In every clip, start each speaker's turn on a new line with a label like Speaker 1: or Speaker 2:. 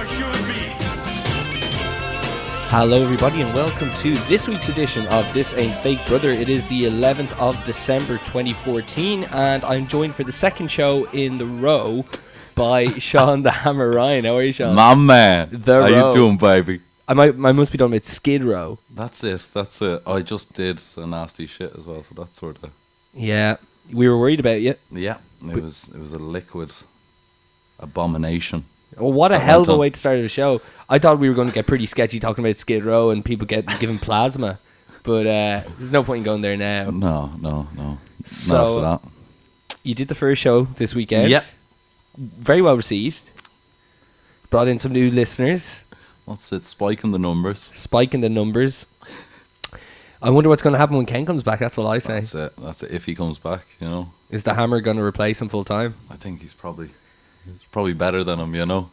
Speaker 1: or should be.
Speaker 2: Hello everybody and welcome to this week's edition of This Ain't Fake Brother. It is the 11th of December 2014 and I'm joined for the second show in the row by Sean the Hammer Ryan. How are you, Sean?
Speaker 3: My man.
Speaker 2: How
Speaker 3: you doing, baby?
Speaker 2: I must be done with Skid Row.
Speaker 3: That's it. I just did a nasty shit as well, so that's sort of...
Speaker 2: Yeah, we were worried about you.
Speaker 3: Yeah, it was a liquid abomination.
Speaker 2: Oh, what a hell of a way to start the show. I thought we were going to get pretty sketchy talking about Skid Row and people given plasma, but there's no point in going there now.
Speaker 3: No.
Speaker 2: So,
Speaker 3: Not after that.
Speaker 2: You did the first show this weekend.
Speaker 3: Yep.
Speaker 2: Very well received. Brought in some new listeners.
Speaker 3: What's it? Spiking the numbers.
Speaker 2: I wonder what's going to happen when Ken comes back. That's all I say.
Speaker 3: That's it. If he comes back, you know.
Speaker 2: Is the Hammer going to replace him full time?
Speaker 3: I think he's probably better than him, you know.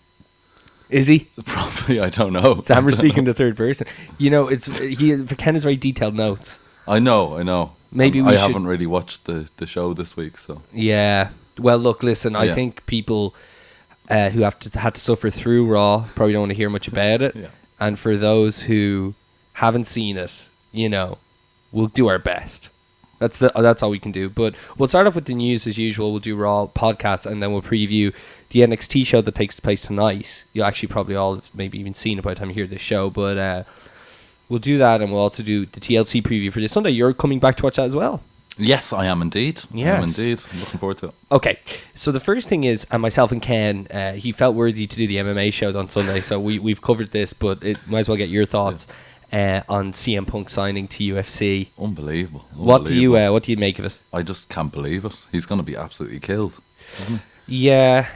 Speaker 2: Is he?
Speaker 3: Probably, I don't know.
Speaker 2: The Hammer speaking to third person. You know, Ken has very detailed notes.
Speaker 3: I know.
Speaker 2: Maybe
Speaker 3: I haven't really watched the show this week, so.
Speaker 2: Yeah. Well, look, listen. I think people who had to suffer through Raw probably don't want to hear much about it.
Speaker 3: Yeah.
Speaker 2: And for those who haven't seen it, you know, we'll do our best. That's all we can do. But we'll start off with the news as usual. We'll do Raw podcast and then we'll preview the NXT show that takes place tonight. You'll actually probably all have maybe even seen it by the time you hear this show. But we'll do that and we'll also do the TLC preview for this Sunday. You're coming back to watch that as well.
Speaker 3: Yes, I am indeed.
Speaker 2: Yes.
Speaker 3: I'm looking forward to it.
Speaker 2: Okay, so the first thing is, and myself and Ken, he felt worthy to do the MMA show on Sunday, so we've covered this, but it might as well get your thoughts on CM Punk signing to UFC.
Speaker 3: Unbelievable.
Speaker 2: What do you make of it?
Speaker 3: I just can't believe it. He's going to be absolutely killed, isn't he?
Speaker 2: Yeah,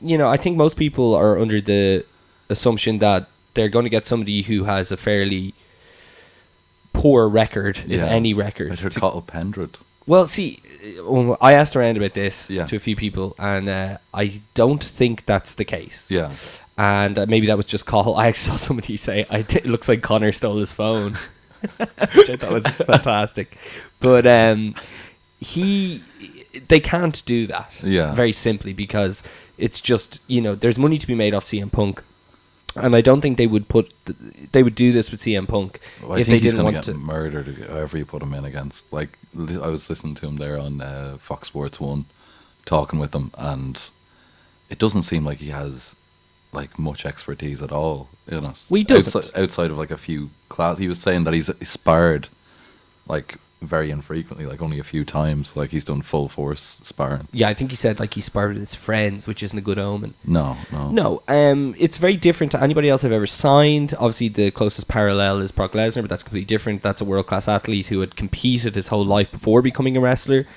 Speaker 2: you know, I think most people are under the assumption that they're going to get somebody who has a fairly poor record, if any record.
Speaker 3: I heard Cottle Pendred.
Speaker 2: Well, see, I asked around about this to a few people, and I don't think that's the case.
Speaker 3: Yeah.
Speaker 2: And maybe that was just Cahill. I actually saw somebody say, it looks like Connor stole his phone, which I thought was fantastic. But they can't do that very simply because it's just, you know, there's money to be made off CM Punk. And I don't think they would do this with CM Punk if they didn't want to.
Speaker 3: Get murdered however you put him in against. Like, I was listening to him there on Fox Sports 1, talking with him, and it doesn't seem like he has like much expertise at all in it.
Speaker 2: Well, he doesn't.
Speaker 3: Outside of like a few he was saying that he's sparred like very infrequently, like only a few times. Like he's done full force sparring. Yeah,
Speaker 2: I think he said like he sparred with his friends, which isn't a good omen.
Speaker 3: No.
Speaker 2: It's very different to anybody else I've ever signed. Obviously, the closest parallel is Brock Lesnar, but that's completely different. That's a world class athlete who had competed his whole life before becoming a wrestler.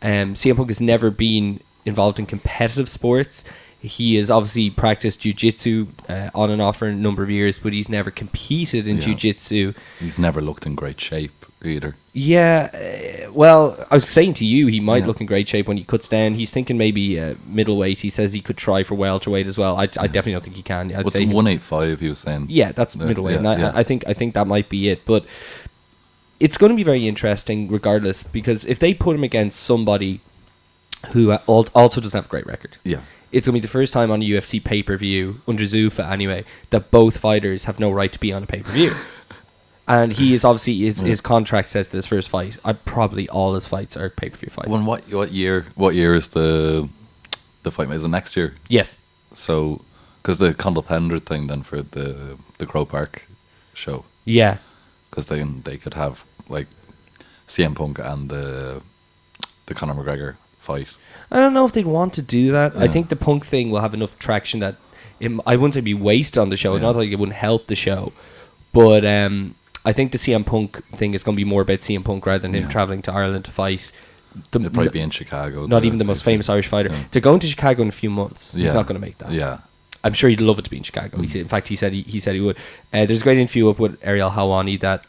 Speaker 2: CM Punk has never been involved in competitive sports. He has obviously practiced jiu-jitsu on and off for a number of years, but he's never competed in jiu-jitsu.
Speaker 3: He's never looked in great shape either.
Speaker 2: Yeah, well, I was saying to you, he might look in great shape when he cuts down. He's thinking maybe middleweight. He says he could try for welterweight as well. I definitely don't think he can.
Speaker 3: What's 185 he was saying?
Speaker 2: Yeah, that's middleweight. And I think that might be it. But it's going to be very interesting regardless, because if they put him against somebody who also doesn't have a great record, it's going to be the first time on a UFC pay-per-view, under Zuffa anyway, that both fighters have no right to be on a pay-per-view. And he is obviously, his contract says that his first fight, probably all his fights are pay-per-view fights.
Speaker 3: Well, what year is the fight? Is it next year?
Speaker 2: Yes.
Speaker 3: So, because the Condell Pendred thing then for the Crow Park show.
Speaker 2: Yeah.
Speaker 3: Because then they could have like CM Punk and the Conor McGregor fight.
Speaker 2: I don't know if they'd want to do that. I think the Punk thing will have enough traction that I wouldn't say be wasted on the show. Not like it wouldn't help the show, but I think the CM Punk thing is going to be more about CM Punk rather than him traveling to Ireland to fight.
Speaker 3: It'll probably be in Chicago.
Speaker 2: Not even the most famous Irish fighter. Yeah. They're going to Chicago in a few months. He's not going to make that.
Speaker 3: Yeah,
Speaker 2: I'm sure he'd love it to be in Chicago. In fact, he said he would. There's a great interview up with Ariel Helwani that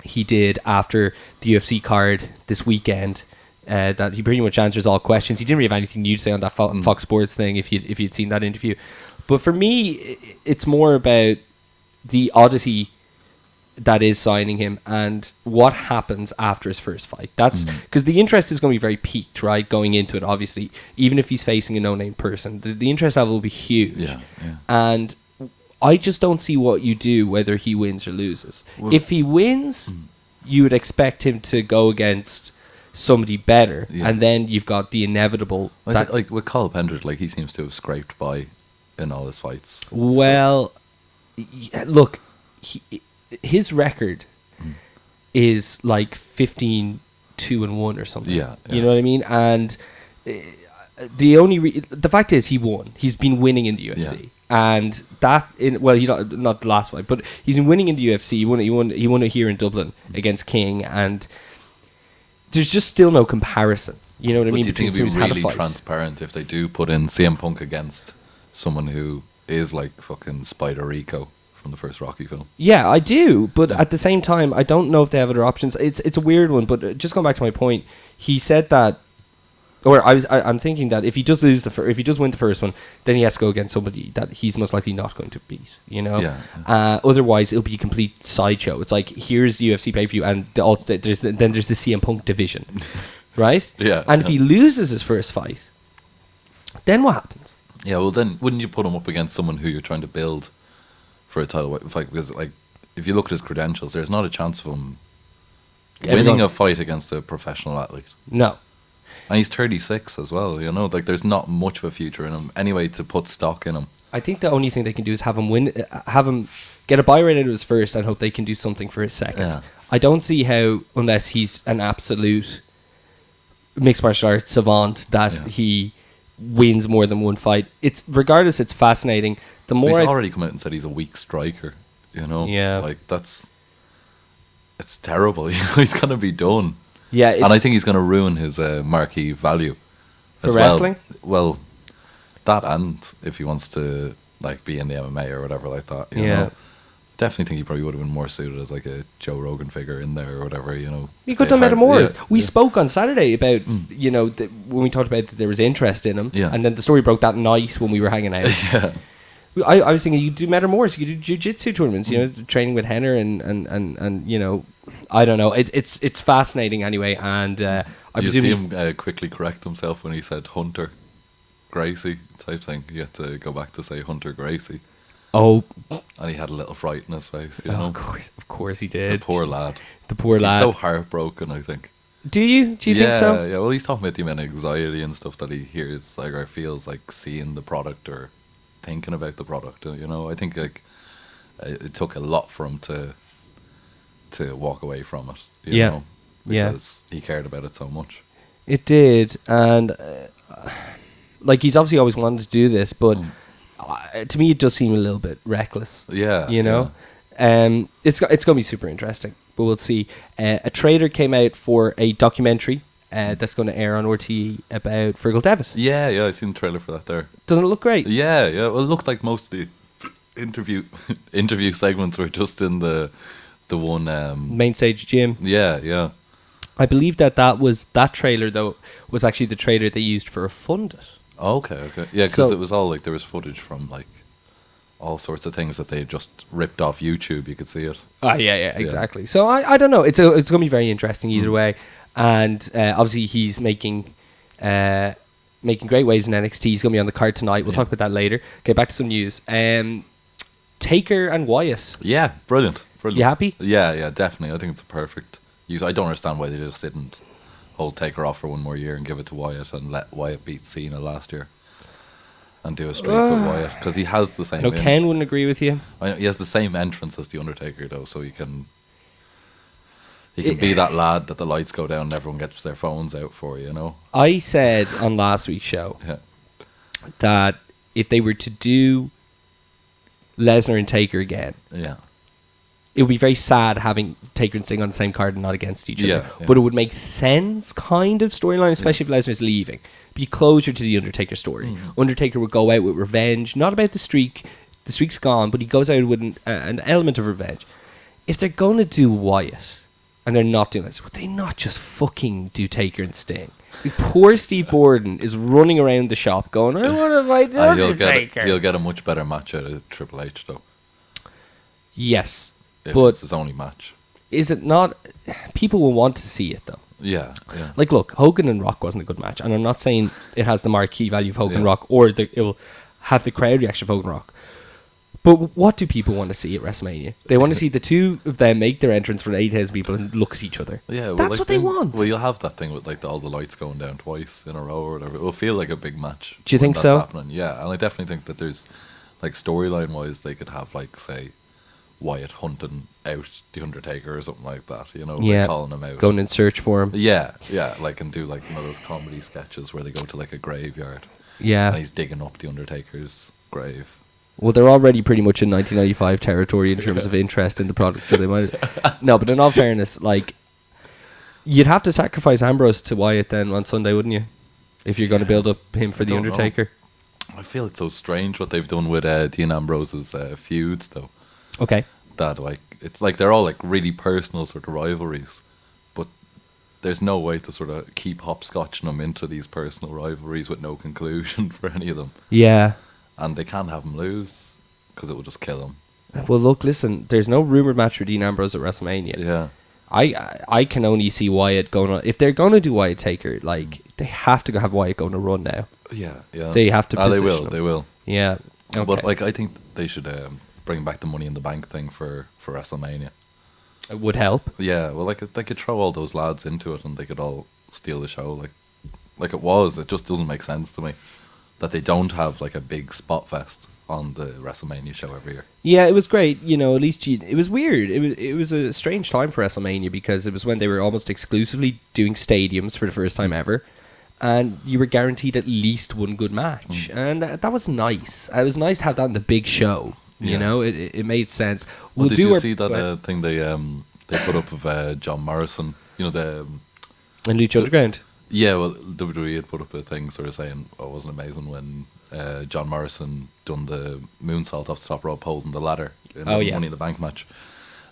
Speaker 2: he did after the UFC card this weekend. That he pretty much answers all questions. He didn't really have anything new to say on that Fox Sports thing if you'd seen that interview. But for me, it's more about the oddity that is signing him, and what happens after his first fight. That's because the interest is going to be very peaked, right? Going into it, obviously, even if he's facing a no-name person, the interest level will be huge. And I just don't see what you do whether he wins or loses. Well, if he wins, you would expect him to go against somebody better, and then you've got the inevitable.
Speaker 3: Like with Carl Pendrick, like he seems to have scraped by in all his fights.
Speaker 2: Well, look, his record is like 15-2-1 or something. You know what I mean? And the fact is, he won. He's been winning in the UFC. And that not the last fight, but he's been winning in the UFC. He won it here in Dublin against King, and there's just still no comparison. You know what I mean?
Speaker 3: Do you think it'd be really transparent if they do put in CM Punk against someone who is like fucking Spider Rico from the first Rocky film? Yeah,
Speaker 2: I do, but at the same time, I don't know if they have other options. It's a weird one, but just going back to my point, he said that. Or I'm thinking that if he does if he does win the first one, then he has to go against somebody that he's most likely not going to beat. You know, otherwise it'll be a complete sideshow. It's like, here's the UFC pay-per-view, and there's the CM Punk division, right? And if he loses his first fight, then what happens?
Speaker 3: Yeah, well then wouldn't you put him up against someone who you're trying to build for a title fight? Because like if you look at his credentials, there's not a chance of him winning a fight against a professional athlete.
Speaker 2: No.
Speaker 3: And he's 36 as well, you know, like there's not much of a future in him anyway to put stock in him.
Speaker 2: I think the only thing they can do is have him get a buy rate out of his first and hope they can do something for his second. I don't see how, unless he's an absolute mixed martial arts savant, that he wins more than one fight. It's fascinating. The more
Speaker 3: he's already come out and said he's a weak striker, you know, like it's terrible. He's gonna be done.
Speaker 2: Yeah,
Speaker 3: and I think he's going to ruin his marquee value
Speaker 2: for wrestling.
Speaker 3: Well, that, and if he wants to like be in the MMA or whatever like that, you know, definitely think he probably would have been more suited as like a Joe Rogan figure in there or whatever. You know,
Speaker 2: he could have done more. We spoke on Saturday about you know when we talked about that there was interest in him, and then the story broke that night when we were hanging out. I was thinking you do Meta Morris, you do jiu-jitsu tournaments, you know, training with Henner and you know. I don't know. It's fascinating anyway, and I
Speaker 3: you see him quickly correct himself when he said Hunter Gracie type thing. He had to go back to say Hunter Gracie.
Speaker 2: Oh,
Speaker 3: and he had a little fright in his face. You know?
Speaker 2: Of course he did.
Speaker 3: The poor lad.
Speaker 2: He's
Speaker 3: so heartbroken, I think.
Speaker 2: Do you think so?
Speaker 3: Yeah. Well, he's talking about the amount of anxiety and stuff that he hears, like, or feels like seeing the product or thinking about the product. You know, I think like it took a lot for him to walk away from it, you know, because he cared about it so much.
Speaker 2: It did, and like he's obviously always wanted to do this, but to me it does seem a little bit reckless. You know, it's going to be super interesting, but we'll see. A trailer came out for a documentary that's going to air on RTE about Fergal Devitt.
Speaker 3: Yeah, I seen the trailer for that there.
Speaker 2: Doesn't it look great?
Speaker 3: Yeah. Well, it looked like most of the interview segments were just in the one
Speaker 2: main stage gym.
Speaker 3: Yeah.
Speaker 2: I believe that trailer though was actually the trailer they used for a Fund It.
Speaker 3: Okay. Yeah, because it was all like there was footage from like all sorts of things that they just ripped off YouTube. You could see it.
Speaker 2: Yeah, exactly. So I don't know. It's going to be very interesting either way, and obviously he's making great waves in NXT. He's going to be on the card tonight. We'll talk about that later. Okay, back to some news. Taker and Wyatt.
Speaker 3: Yeah, brilliant.
Speaker 2: You happy?
Speaker 3: Yeah, definitely. I think it's a perfect use. I don't understand why they just didn't hold Taker off for one more year and give it to Wyatt and let Wyatt beat Cena last year and do a streak with Wyatt, because he has the same.
Speaker 2: No, Ken wouldn't agree with you.
Speaker 3: He has the same entrance as the Undertaker though, so he can be that lad that the lights go down and everyone gets their phones out for. You know.
Speaker 2: I said on last week's show that if they were to do Lesnar and Taker again, it would be very sad having Taker and Sting on the same card and not against each other. But it would make sense, kind of, storyline, especially if Lesnar's leaving. Be closer to the Undertaker story. Undertaker would go out with revenge, not about the streak. The streak's gone, but he goes out with an element of revenge. If they're going to do Wyatt, and they're not doing this, would they not just fucking do Taker and Sting? Like, poor Steve Borden is running around the shop going, I want to fight the Undertaker.
Speaker 3: He'll get a much better match out of Triple H, though.
Speaker 2: Yes.
Speaker 3: if
Speaker 2: but
Speaker 3: it's his only match.
Speaker 2: Is it not? People will want to see it though.
Speaker 3: Yeah.
Speaker 2: Like, look, Hogan and Rock wasn't a good match, and I'm not saying it has the marquee value of Hogan and Rock, or it will have the crowd reaction of Hogan and Rock. But what do people want to see at WrestleMania? They want to see the two of them make their entrance for 8,000 people and look at each other.
Speaker 3: Yeah, well,
Speaker 2: that's
Speaker 3: like
Speaker 2: what they want.
Speaker 3: Well, you'll have that thing with like all the lights going down twice in a row or whatever. It will feel like a big match.
Speaker 2: Do you think
Speaker 3: that's
Speaker 2: so?
Speaker 3: Happening. Yeah, and I definitely think that there's like storyline wise, they could have like say Wyatt hunting out the Undertaker or something like that. You know, like calling him out,
Speaker 2: going in search for him.
Speaker 3: Yeah, like and do like those comedy sketches where they go to like a graveyard.
Speaker 2: Yeah,
Speaker 3: and he's digging up the Undertaker's grave.
Speaker 2: Well, they're already pretty much in 1995 territory in terms of interest in the product, so they might. No, but in all fairness, like, you'd have to sacrifice Ambrose to Wyatt then on Sunday, wouldn't you? If you're going to build up him for the Undertaker.
Speaker 3: I feel it's so strange what they've done with Dean Ambrose's feuds, though.
Speaker 2: Okay.
Speaker 3: That like it's like they're all like really personal sort of rivalries, but there's no way to sort of keep hopscotching them into these personal rivalries with no conclusion for any of them.
Speaker 2: Yeah.
Speaker 3: And they can't have him lose because it will just kill him.
Speaker 2: Well, look, listen, there's no rumored match for Dean Ambrose at WrestleMania.
Speaker 3: Yeah.
Speaker 2: I can only see Wyatt going on. If they're going to do Wyatt Taker, like, they have to have Wyatt going to run now.
Speaker 3: Yeah.
Speaker 2: They have to position him.
Speaker 3: They will.
Speaker 2: Yeah. Okay.
Speaker 3: But, like, I think they should bring back the Money in the Bank thing for WrestleMania.
Speaker 2: It would help.
Speaker 3: Yeah, well, like, they could throw all those lads into it and they could all steal the show. Like it was. It just doesn't make sense to me that they don't have like a big spot fest on the WrestleMania show every year. Yeah,
Speaker 2: it was great. You know, at least it was weird. It was a strange time for WrestleMania because it was when they were almost exclusively doing stadiums for the first time ever, and you were guaranteed at least one good match, and that was nice. It was nice to have that in the big show. You know, it made sense.
Speaker 3: Did you see that thing they put up of John Morrison? You know, the
Speaker 2: and Lucha Underground.
Speaker 3: Yeah, well, WWE had put up a thing sort of saying, it wasn't amazing when John Morrison done the moonsault off the top rope holding the ladder in the Money in the Bank match.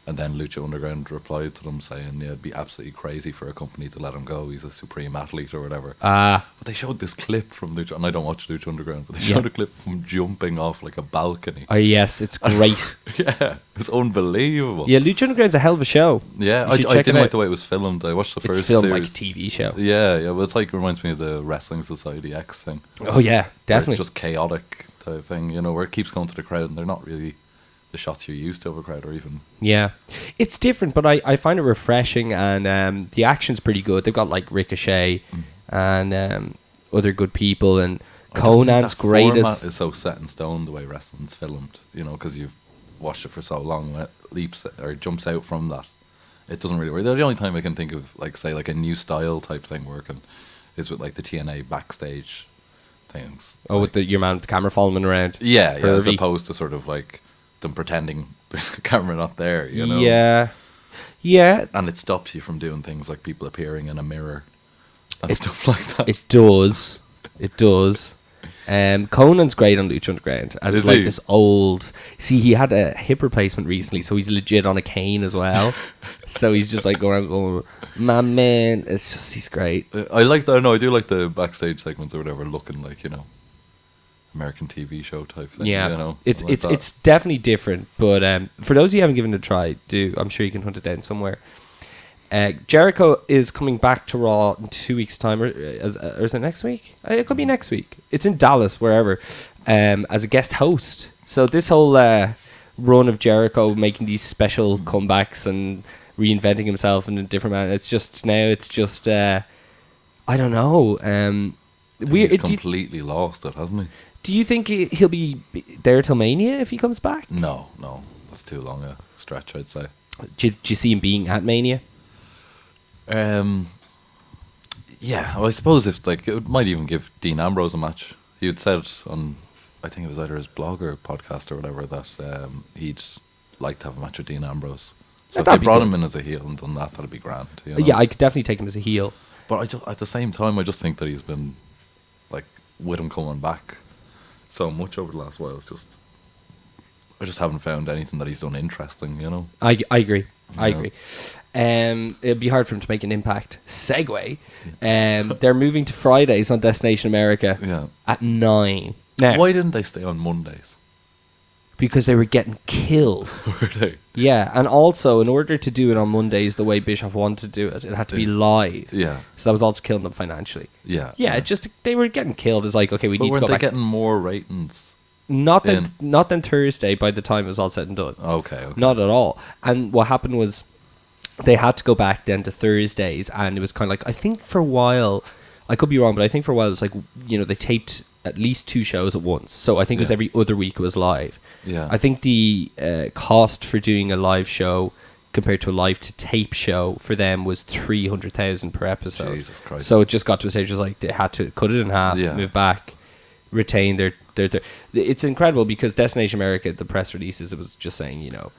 Speaker 3: And then Lucha Underground replied to them saying, it'd be absolutely crazy for a company to let him go. He's a supreme athlete or whatever. But they showed this clip from Lucha, and I don't watch Lucha Underground, but they showed a clip from jumping off like a balcony. Oh,
Speaker 2: yes, it's great.
Speaker 3: It's unbelievable.
Speaker 2: Yeah, Lucha Underground's a hell of a show.
Speaker 3: Yeah, I didn't like the way it was filmed. I watched the first series.
Speaker 2: It's filmed like a TV show.
Speaker 3: Yeah, well, it's like, it reminds me of the Wrestling Society X thing.
Speaker 2: Oh, yeah, definitely.
Speaker 3: It's just chaotic type thing, you know, where it keeps going to the crowd and they're not really the shots you're used to of a crowd or even...
Speaker 2: Yeah. It's different, but I find it refreshing, and the action's pretty good. They've got, like, Ricochet and other good people, and Conan's great.
Speaker 3: The format is so set in stone, the way wrestling's filmed, you know, because you've watched it for so long. When it leaps or jumps out from that, it doesn't really work. The only time I can think of, like, say, like a new style type thing working is with, like, the TNA backstage things.
Speaker 2: Oh,
Speaker 3: like,
Speaker 2: with your man with the camera following around.
Speaker 3: Yeah, as opposed to sort of, like, them pretending there's a camera not there, you know?
Speaker 2: Yeah.
Speaker 3: And it stops you from doing things like people appearing in a mirror and stuff like that.
Speaker 2: It does. Conan's great on Lucha Underground. As like this old... See, he had a hip replacement recently, so he's legit on a cane as well. So he's just like going around going, my man. It's just, he's great.
Speaker 3: I like that. No, I do like the backstage segments or whatever, looking like, you know, American TV show type thing.
Speaker 2: Yeah,
Speaker 3: you know,
Speaker 2: it's definitely different. But for those of you who haven't given it a try, I'm sure you can hunt it down somewhere. Jericho is coming back to Raw in 2 weeks' time, or is it next week? It could be next week. It's in Dallas, wherever, as a guest host. So this whole run of Jericho making these special comebacks and reinventing himself in a different manner, it's just I don't know.
Speaker 3: He's completely lost it, hasn't he?
Speaker 2: Do you think he'll be there till Mania if he comes back?
Speaker 3: No, that's too long a stretch, I'd say.
Speaker 2: Do you see him being at Mania?
Speaker 3: Yeah, well, I suppose if like it might even give Dean Ambrose a match. He had said on, I think it was either his blog or podcast or whatever, that he'd like to have a match with Dean Ambrose. So if they brought him in as a heel and done that, that'd be grand. You know?
Speaker 2: Yeah, I could definitely take him as a heel.
Speaker 3: But at the same time, I just think that he's been, like, with him coming back so much over the last while. I just haven't found anything that he's done interesting, you know?
Speaker 2: I agree. I agree. It'd be hard for him to make an impact. Segue. They're moving to Fridays on Destination America at 9. Now,
Speaker 3: why didn't they stay on Mondays?
Speaker 2: Because they were getting killed.
Speaker 3: Were they?
Speaker 2: Yeah, and also, in order to do it on Mondays the way Bischoff wanted to do it, it had to be live.
Speaker 3: Yeah.
Speaker 2: So that was also killing them financially.
Speaker 3: Yeah.
Speaker 2: Yeah, it just, they were getting killed. It's like, okay, we need to go back.
Speaker 3: Weren't they getting more ratings?
Speaker 2: Not than Thursday by the time it was all said and done.
Speaker 3: Okay.
Speaker 2: Not at all. And what happened was they had to go back then to Thursdays, and it was kind of like, I think for a while, I could be wrong, but I think for a while it was like, you know, they taped at least 2 shows at once. So I think it was every other week it was live.
Speaker 3: Yeah.
Speaker 2: I think the cost for doing a live show compared to a live to tape show for them was 300,000 per episode.
Speaker 3: Jesus Christ.
Speaker 2: So it just got to a stage, it was like they had to cut it in half, move back, retain their. It's incredible because Destination America, the press releases, it was just saying, you know,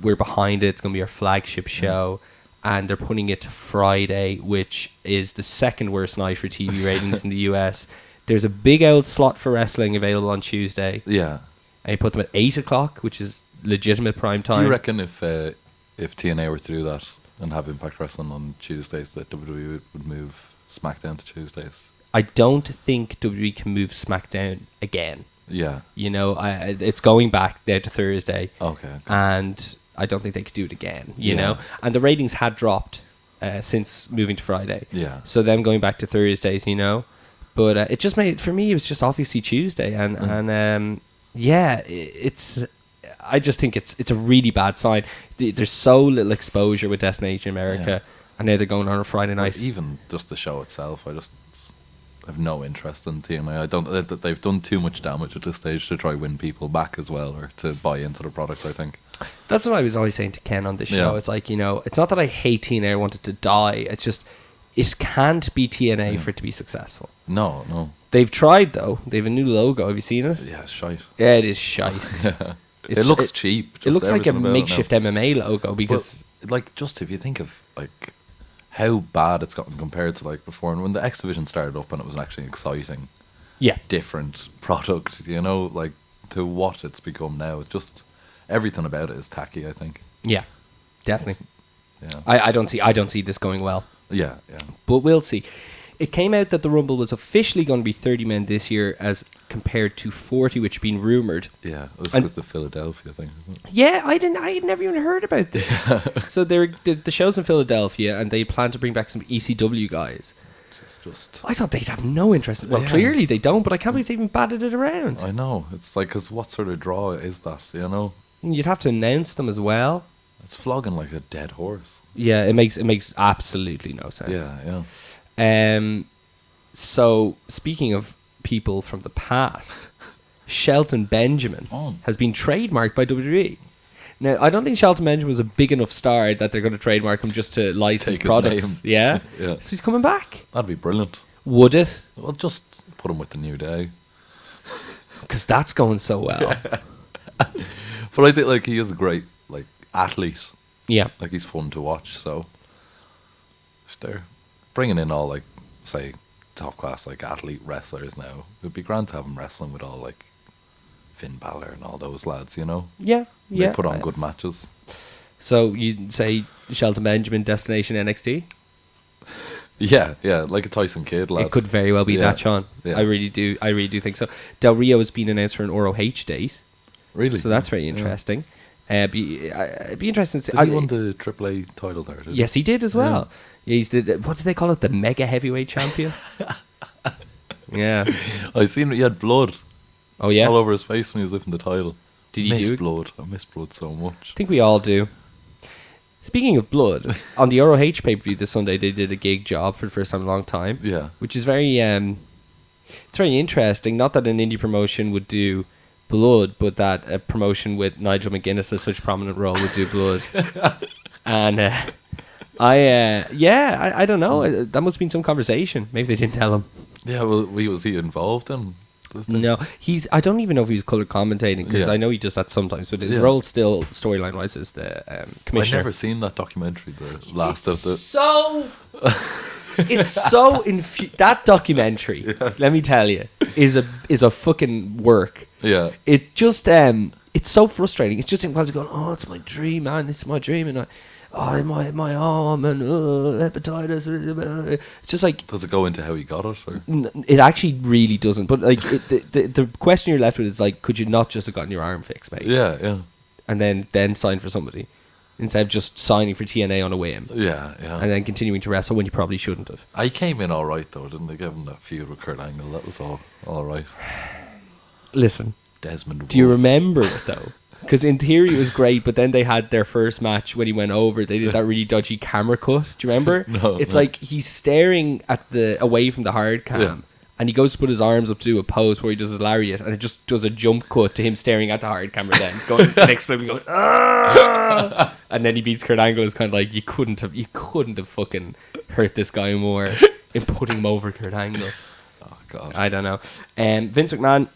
Speaker 2: we're behind it. It's going to be our flagship show. And they're putting it to Friday, which is the second worst night for TV ratings in the US. There's a big old slot for wrestling available on Tuesday.
Speaker 3: Yeah.
Speaker 2: And you put them at 8 o'clock, which is legitimate prime time.
Speaker 3: Do you reckon if TNA were to do that and have Impact Wrestling on Tuesdays, that WWE would move SmackDown to Tuesdays?
Speaker 2: I don't think WWE can move SmackDown again.
Speaker 3: Yeah.
Speaker 2: You know, it's going back there to Thursday.
Speaker 3: Okay.
Speaker 2: And I don't think they could do it again, you know? And the ratings had dropped since moving to Friday.
Speaker 3: Yeah.
Speaker 2: So them going back to Thursdays, you know? But it just made, for me, it was just obviously Tuesday. And it's... I just think it's a really bad sign. There's so little exposure with Destination America, and now they're going on a Friday night.
Speaker 3: Even just the show itself, I have no interest in TNA. They've done too much damage at this stage to try win people back as well, or to buy into the product, I think.
Speaker 2: That's what I was always saying to Ken on this show. It's like, you know, it's not that I hate TNA, I want it to die. It's just, it can't be TNA for it to be successful.
Speaker 3: No.
Speaker 2: They've tried, though. They have a new logo. Have you seen it?
Speaker 3: Yeah, it's shite.
Speaker 2: Yeah, it is shite.
Speaker 3: It looks cheap.
Speaker 2: It looks like a makeshift MMA logo because...
Speaker 3: But, like, just if you think of, like, how bad it's gotten compared to, like, before, and when the X Division started up and it was actually exciting, different product, you know, like, to what it's become now. It's just, everything about it is tacky, I think.
Speaker 2: Yeah, definitely. I don't see this going well.
Speaker 3: Yeah.
Speaker 2: But we'll see. It came out that the Rumble was officially going to be 30 men this year as compared to 40, which had been rumoured.
Speaker 3: Yeah, it was because the Philadelphia thing, isn't it?
Speaker 2: Yeah, I had never even heard about this. So the show's in Philadelphia, and they plan to bring back some ECW guys. I thought they'd have no interest. Well, clearly they don't, but I can't believe they even batted it around.
Speaker 3: I know. It's like, because what sort of draw is that, you know?
Speaker 2: And you'd have to announce them as well.
Speaker 3: It's flogging like a dead horse.
Speaker 2: Yeah, it makes absolutely no sense.
Speaker 3: Yeah.
Speaker 2: So, speaking of people from the past, Shelton Benjamin has been trademarked by WWE. Now, I don't think Shelton Benjamin was a big enough star that they're going to trademark him just to license products. Yeah?
Speaker 3: Yeah.
Speaker 2: So he's coming back.
Speaker 3: That'd be brilliant.
Speaker 2: Would it?
Speaker 3: Well, just put him with the New Day.
Speaker 2: Because that's going so well.
Speaker 3: But I think, like, he is a great, like, athlete.
Speaker 2: Yeah.
Speaker 3: Like, he's fun to watch, so if they're bringing in all, like, say, top class, like, athlete wrestlers now, it'd be grand to have him wrestling with all, like, Finn Balor and all those lads, you know?
Speaker 2: Yeah.
Speaker 3: They put on good matches. So
Speaker 2: you'd say Shelton Benjamin, Destination NXT?
Speaker 3: Yeah, like a Tyson Kidd lad.
Speaker 2: It could very well be that, Sean. Yeah. I really do think so. Del Rio has been announced for an ROH date.
Speaker 3: Really?
Speaker 2: So that's very interesting. It'd be interesting to see.
Speaker 3: Did he won the AAA title there?
Speaker 2: Yes, he did as well. Yeah. He's what do they call it? The mega heavyweight champion. Yeah.
Speaker 3: I seen he had blood.
Speaker 2: Oh yeah.
Speaker 3: All over his face when he was lifting the title.
Speaker 2: Did he do
Speaker 3: blood? I miss blood so much.
Speaker 2: I think we all do. Speaking of blood, on the ROH pay-per-view this Sunday, they did a gig job for the first time in a long time.
Speaker 3: Yeah.
Speaker 2: Which is very, it's very interesting. Not that an indie promotion would do blood, but that a promotion with Nigel McGuinness as such a prominent role would do blood. And I don't know. That must have been some conversation. Maybe they didn't tell him.
Speaker 3: Yeah, well, was he involved in?
Speaker 2: No, I don't even know if he's colour commentating because I know he does that sometimes, but his role still storyline wise is the commissioner.
Speaker 3: I've never seen that documentary. The last of the
Speaker 2: it's so that documentary. Let me tell you, is a fucking work.
Speaker 3: Yeah,
Speaker 2: it just it's so frustrating. It's just him going, oh, it's my dream, man, it's my dream, and my arm and hepatitis. It's just like.
Speaker 3: Does it go into how he got it? Or?
Speaker 2: It actually really doesn't. But like the question you're left with is like, could you not just have gotten your arm fixed, mate?
Speaker 3: Yeah.
Speaker 2: and then sign for somebody instead of just signing for TNA on a whim.
Speaker 3: Yeah.
Speaker 2: And then continuing to wrestle when you probably shouldn't have.
Speaker 3: I came in all right though, didn't they? Give him that feud with Kurt Angle. That was all right.
Speaker 2: Listen,
Speaker 3: Desmond Wolfe.
Speaker 2: Do you remember it though? Because in theory it was great, but then they had their first match when he went over. They did that really dodgy camera cut. Do you remember?
Speaker 3: No.
Speaker 2: It's like he's staring at away from the hard cam, and he goes to put his arms up to do a pose where he does his lariat, and it just does a jump cut to him staring at the hard camera. Then going next flip, going ah! And then he beats Kurt Angle. It's kind of like you couldn't have fucking hurt this guy more in putting him over Kurt Angle.
Speaker 3: Oh God,
Speaker 2: I don't know. Vince McMahon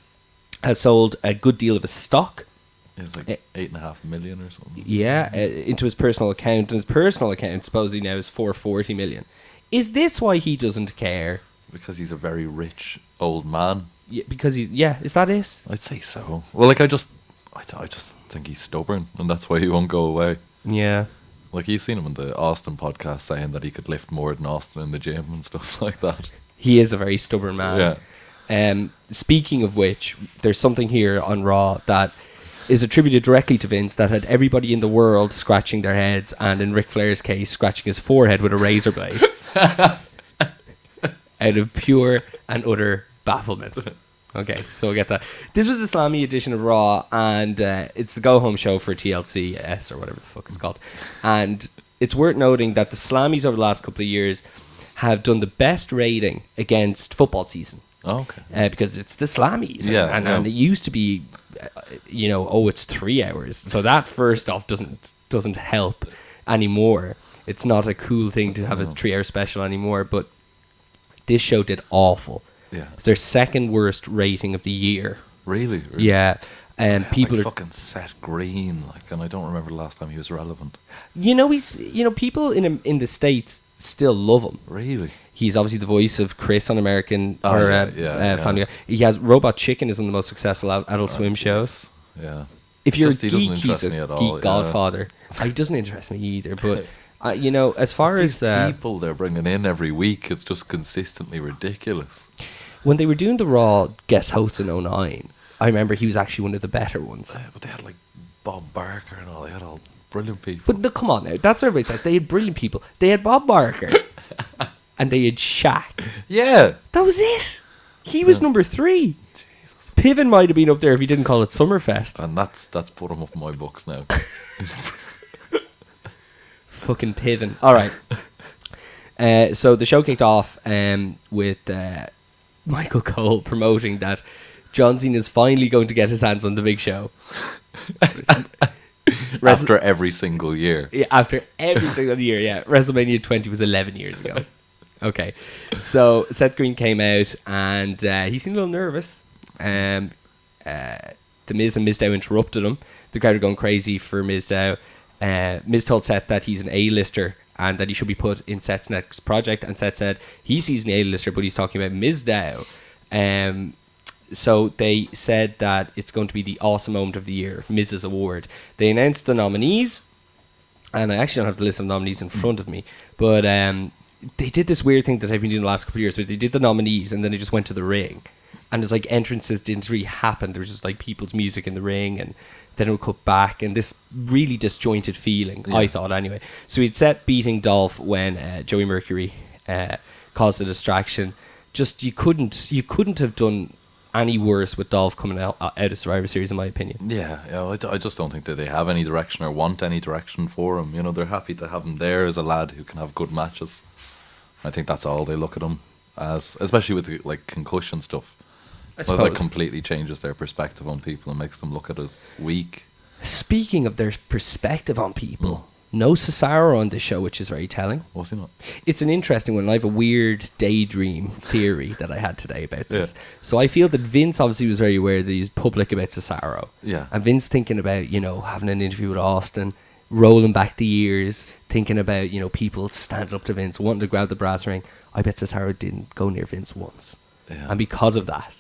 Speaker 2: has sold a good deal of his stock.
Speaker 3: It was like 8.5 million or something.
Speaker 2: Yeah, into his personal account. And his personal account supposedly now is 440 million. Is this why he doesn't care?
Speaker 3: Because he's a very rich old man.
Speaker 2: Yeah, because is that it?
Speaker 3: I'd say so. Well, like I just think he's stubborn, and that's why he won't go away.
Speaker 2: Yeah.
Speaker 3: Like you've seen him in the Austin podcast saying that he could lift more than Austin in the gym and stuff like that.
Speaker 2: He is a very stubborn man.
Speaker 3: Yeah.
Speaker 2: Speaking of which, there's something here on Raw that is attributed directly to Vince that had everybody in the world scratching their heads, and in Ric Flair's case, scratching his forehead with a razor blade. Out of pure and utter bafflement. Okay, so we'll get that. This was the Slammy edition of Raw, and it's the go-home show for TLC, or whatever the fuck it's called. And it's worth noting that the Slammies over the last couple of years have done the best rating against football season.
Speaker 3: Oh, okay.
Speaker 2: Because it's the Slammies.
Speaker 3: Yeah,
Speaker 2: and it used to be, it's 3 hours. So that first off doesn't help anymore. It's not a cool thing to have a 3-hour special anymore, but this show did awful.
Speaker 3: Yeah.
Speaker 2: It's their second worst rating of the year.
Speaker 3: Really?
Speaker 2: Yeah. And people
Speaker 3: like
Speaker 2: are
Speaker 3: fucking Seth Green, and I don't remember the last time he was relevant.
Speaker 2: People in the States still love him.
Speaker 3: Really?
Speaker 2: He's obviously the voice of Chris on American Family Guy. He has Robot Chicken is one of the most successful Adult Swim shows.
Speaker 3: Yeah.
Speaker 2: If you're
Speaker 3: he doesn't interest me at all.
Speaker 2: Geek Godfather. He doesn't interest me either. But as far as
Speaker 3: people they're bringing in every week, it's just consistently ridiculous.
Speaker 2: When they were doing the Raw guest host in 2009, I remember he was actually one of the better ones.
Speaker 3: But they had like Bob Barker and all. They had all brilliant people.
Speaker 2: But come on now, that's what everybody says. They had brilliant people. They had Bob Barker. And they had Shaq.
Speaker 3: Yeah.
Speaker 2: That was it. He was number 3.
Speaker 3: Jesus.
Speaker 2: Piven might have been up there if he didn't call it Summerfest.
Speaker 3: And that's put him up in my books now.
Speaker 2: Fucking Piven. All right. So the show kicked off with Michael Cole promoting that John Cena is finally going to get his hands on the Big Show.
Speaker 3: After every single year.
Speaker 2: Yeah, after every single year, yeah. WrestleMania 20 was 11 years ago. Okay. So Seth Green came out and he seemed a little nervous. The Miz and Mizdow interrupted him. The crowd are going crazy for Mizdow. Miz told Seth that he's an A-lister and that he should be put in Seth's next project. And Seth said he sees an A-lister, but he's talking about Mizdow. So they said that it's going to be the awesome moment of the year, Miz's Award. They announced the nominees, and I actually don't have the list of nominees in front of me, but they did this weird thing that I've been doing the last couple of years, where they did the nominees and then they just went to the ring, and it's like entrances didn't really happen. There was just like people's music in the ring, and then it would cut back, and this really disjointed feeling, I thought anyway. So he'd set beating Dolph when Joey Mercury caused a distraction. Just you couldn't have done any worse with Dolph coming out of Survivor Series, in my opinion.
Speaker 3: Yeah, I just don't think that they have any direction or want any direction for him. They're happy to have him there as a lad who can have good matches. I think that's all they look at him as, especially with the concussion stuff.
Speaker 2: I suppose
Speaker 3: that completely changes their perspective on people and makes them look at us weak.
Speaker 2: Speaking of their perspective on people, no Cesaro on this show, which is very telling.
Speaker 3: Was he not?
Speaker 2: It's an interesting one. I have a weird daydream theory that I had today about this. Yeah. So I feel that Vince obviously was very aware that he's public about Cesaro.
Speaker 3: Yeah.
Speaker 2: And Vince thinking about, having an interview with Austin, rolling back the years, thinking about, people standing up to Vince, wanting to grab the brass ring. I bet Cesaro didn't go near Vince once.
Speaker 3: Yeah.
Speaker 2: And because of that,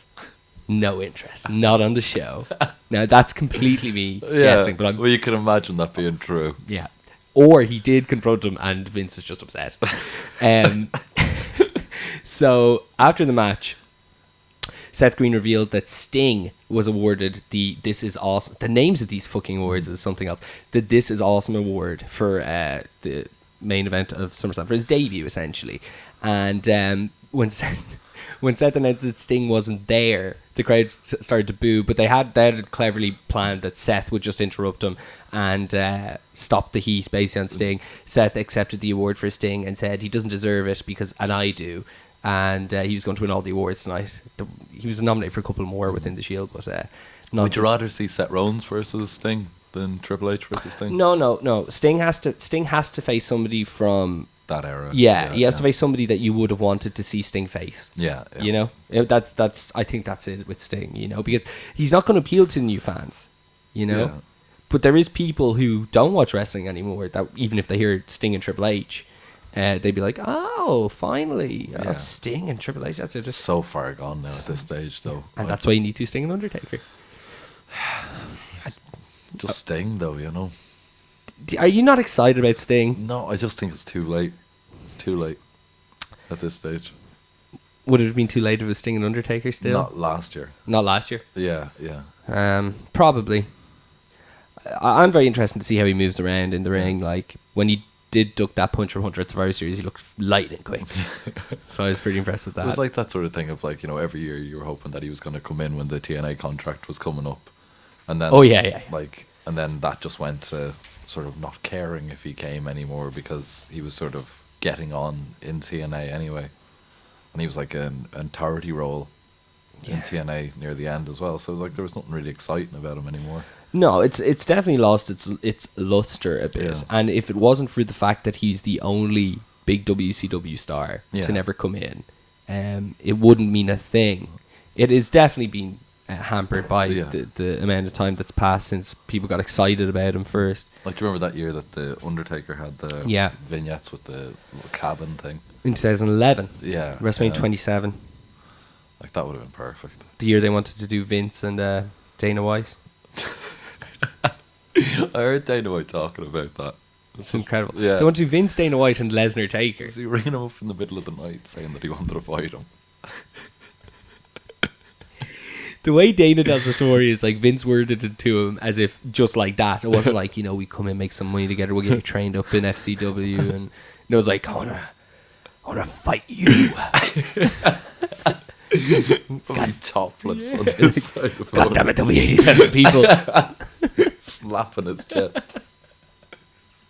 Speaker 2: no interest. Not on the show. Now, that's completely me guessing. But
Speaker 3: well, you can imagine that being true.
Speaker 2: Yeah. Or he did confront him and Vince was just upset. So, after the match, Seth Green revealed that Sting was awarded the This Is Awesome. The names of these fucking awards is something else. The This Is Awesome award for the main event of SummerSlam, for his debut, essentially. And when Seth announced that Sting wasn't there, the crowd started to boo, but they had cleverly planned that Seth would just interrupt him and stop the heat based on Sting. Seth accepted the award for Sting and said he doesn't deserve it and I do. And he was going to win all the awards tonight. He was nominated for a couple more within the Shield, but
Speaker 3: would you rather see Seth Rollins versus Sting than Triple H versus Sting?
Speaker 2: No. Sting has to face somebody from
Speaker 3: that era.
Speaker 2: Yeah, he has to face somebody that you would have wanted to see Sting face.
Speaker 3: Yeah.
Speaker 2: You know, that's I think that's it with Sting. You know, because he's not going to appeal to new fans. You know,
Speaker 3: Yeah.
Speaker 2: But there is people who don't watch wrestling anymore that even if they hear Sting and Triple H, they'd be like, "Oh, finally, Sting and Triple H." That's it.
Speaker 3: It's so far gone now at this stage, though.
Speaker 2: And that's why you need to Sting and Undertaker.
Speaker 3: Just Sting, though, you know.
Speaker 2: Are you not excited about Sting?
Speaker 3: No, I just think it's too late. It's too late at this stage.
Speaker 2: Would it have been too late if it was Sting and Undertaker still?
Speaker 3: Not last year.
Speaker 2: Not last year?
Speaker 3: Yeah.
Speaker 2: Probably. I'm very interested to see how he moves around in the ring. Like, when he did duck that punch from Hunter at Survivor Series, he looked lightning quick. So I was pretty impressed with that.
Speaker 3: It was like that sort of thing of, like, you know, every year you were hoping that he was going to come in when the TNA contract was coming up. And then, and then that just went to sort of not caring if he came anymore because he was sort of getting on in TNA anyway. And he was like an authority role in TNA near the end as well. So it was like there was nothing really exciting about him anymore.
Speaker 2: No, it's definitely lost its luster a bit.
Speaker 3: Yeah.
Speaker 2: And if it wasn't for the fact that he's the only big WCW star to never come in, it wouldn't mean a thing. It has definitely been hampered by the amount of time that's passed since people got excited about him first.
Speaker 3: Like, do you remember that year that the Undertaker had the vignettes with the little cabin thing?
Speaker 2: In 2011.
Speaker 3: Yeah.
Speaker 2: WrestleMania 27.
Speaker 3: Like, that would have been perfect.
Speaker 2: The year they wanted to do Vince and Dana White.
Speaker 3: I heard Dana White talking about that.
Speaker 2: It's incredible.
Speaker 3: Yeah.
Speaker 2: They want to do Vince, Dana White and Lesnar Taker.
Speaker 3: Is he ringing him up in the middle of the night saying that he wanted to fight him?
Speaker 2: The way Dana tells the story is like Vince worded it to him as if just like that. It wasn't like, you know, we come and make some money together, we'll get you trained up in FCW, and it was like, I wanna fight you.
Speaker 3: God, topless on the other side of the phone.
Speaker 2: God damn it, there'll be 80,000 people.
Speaker 3: Slapping his chest.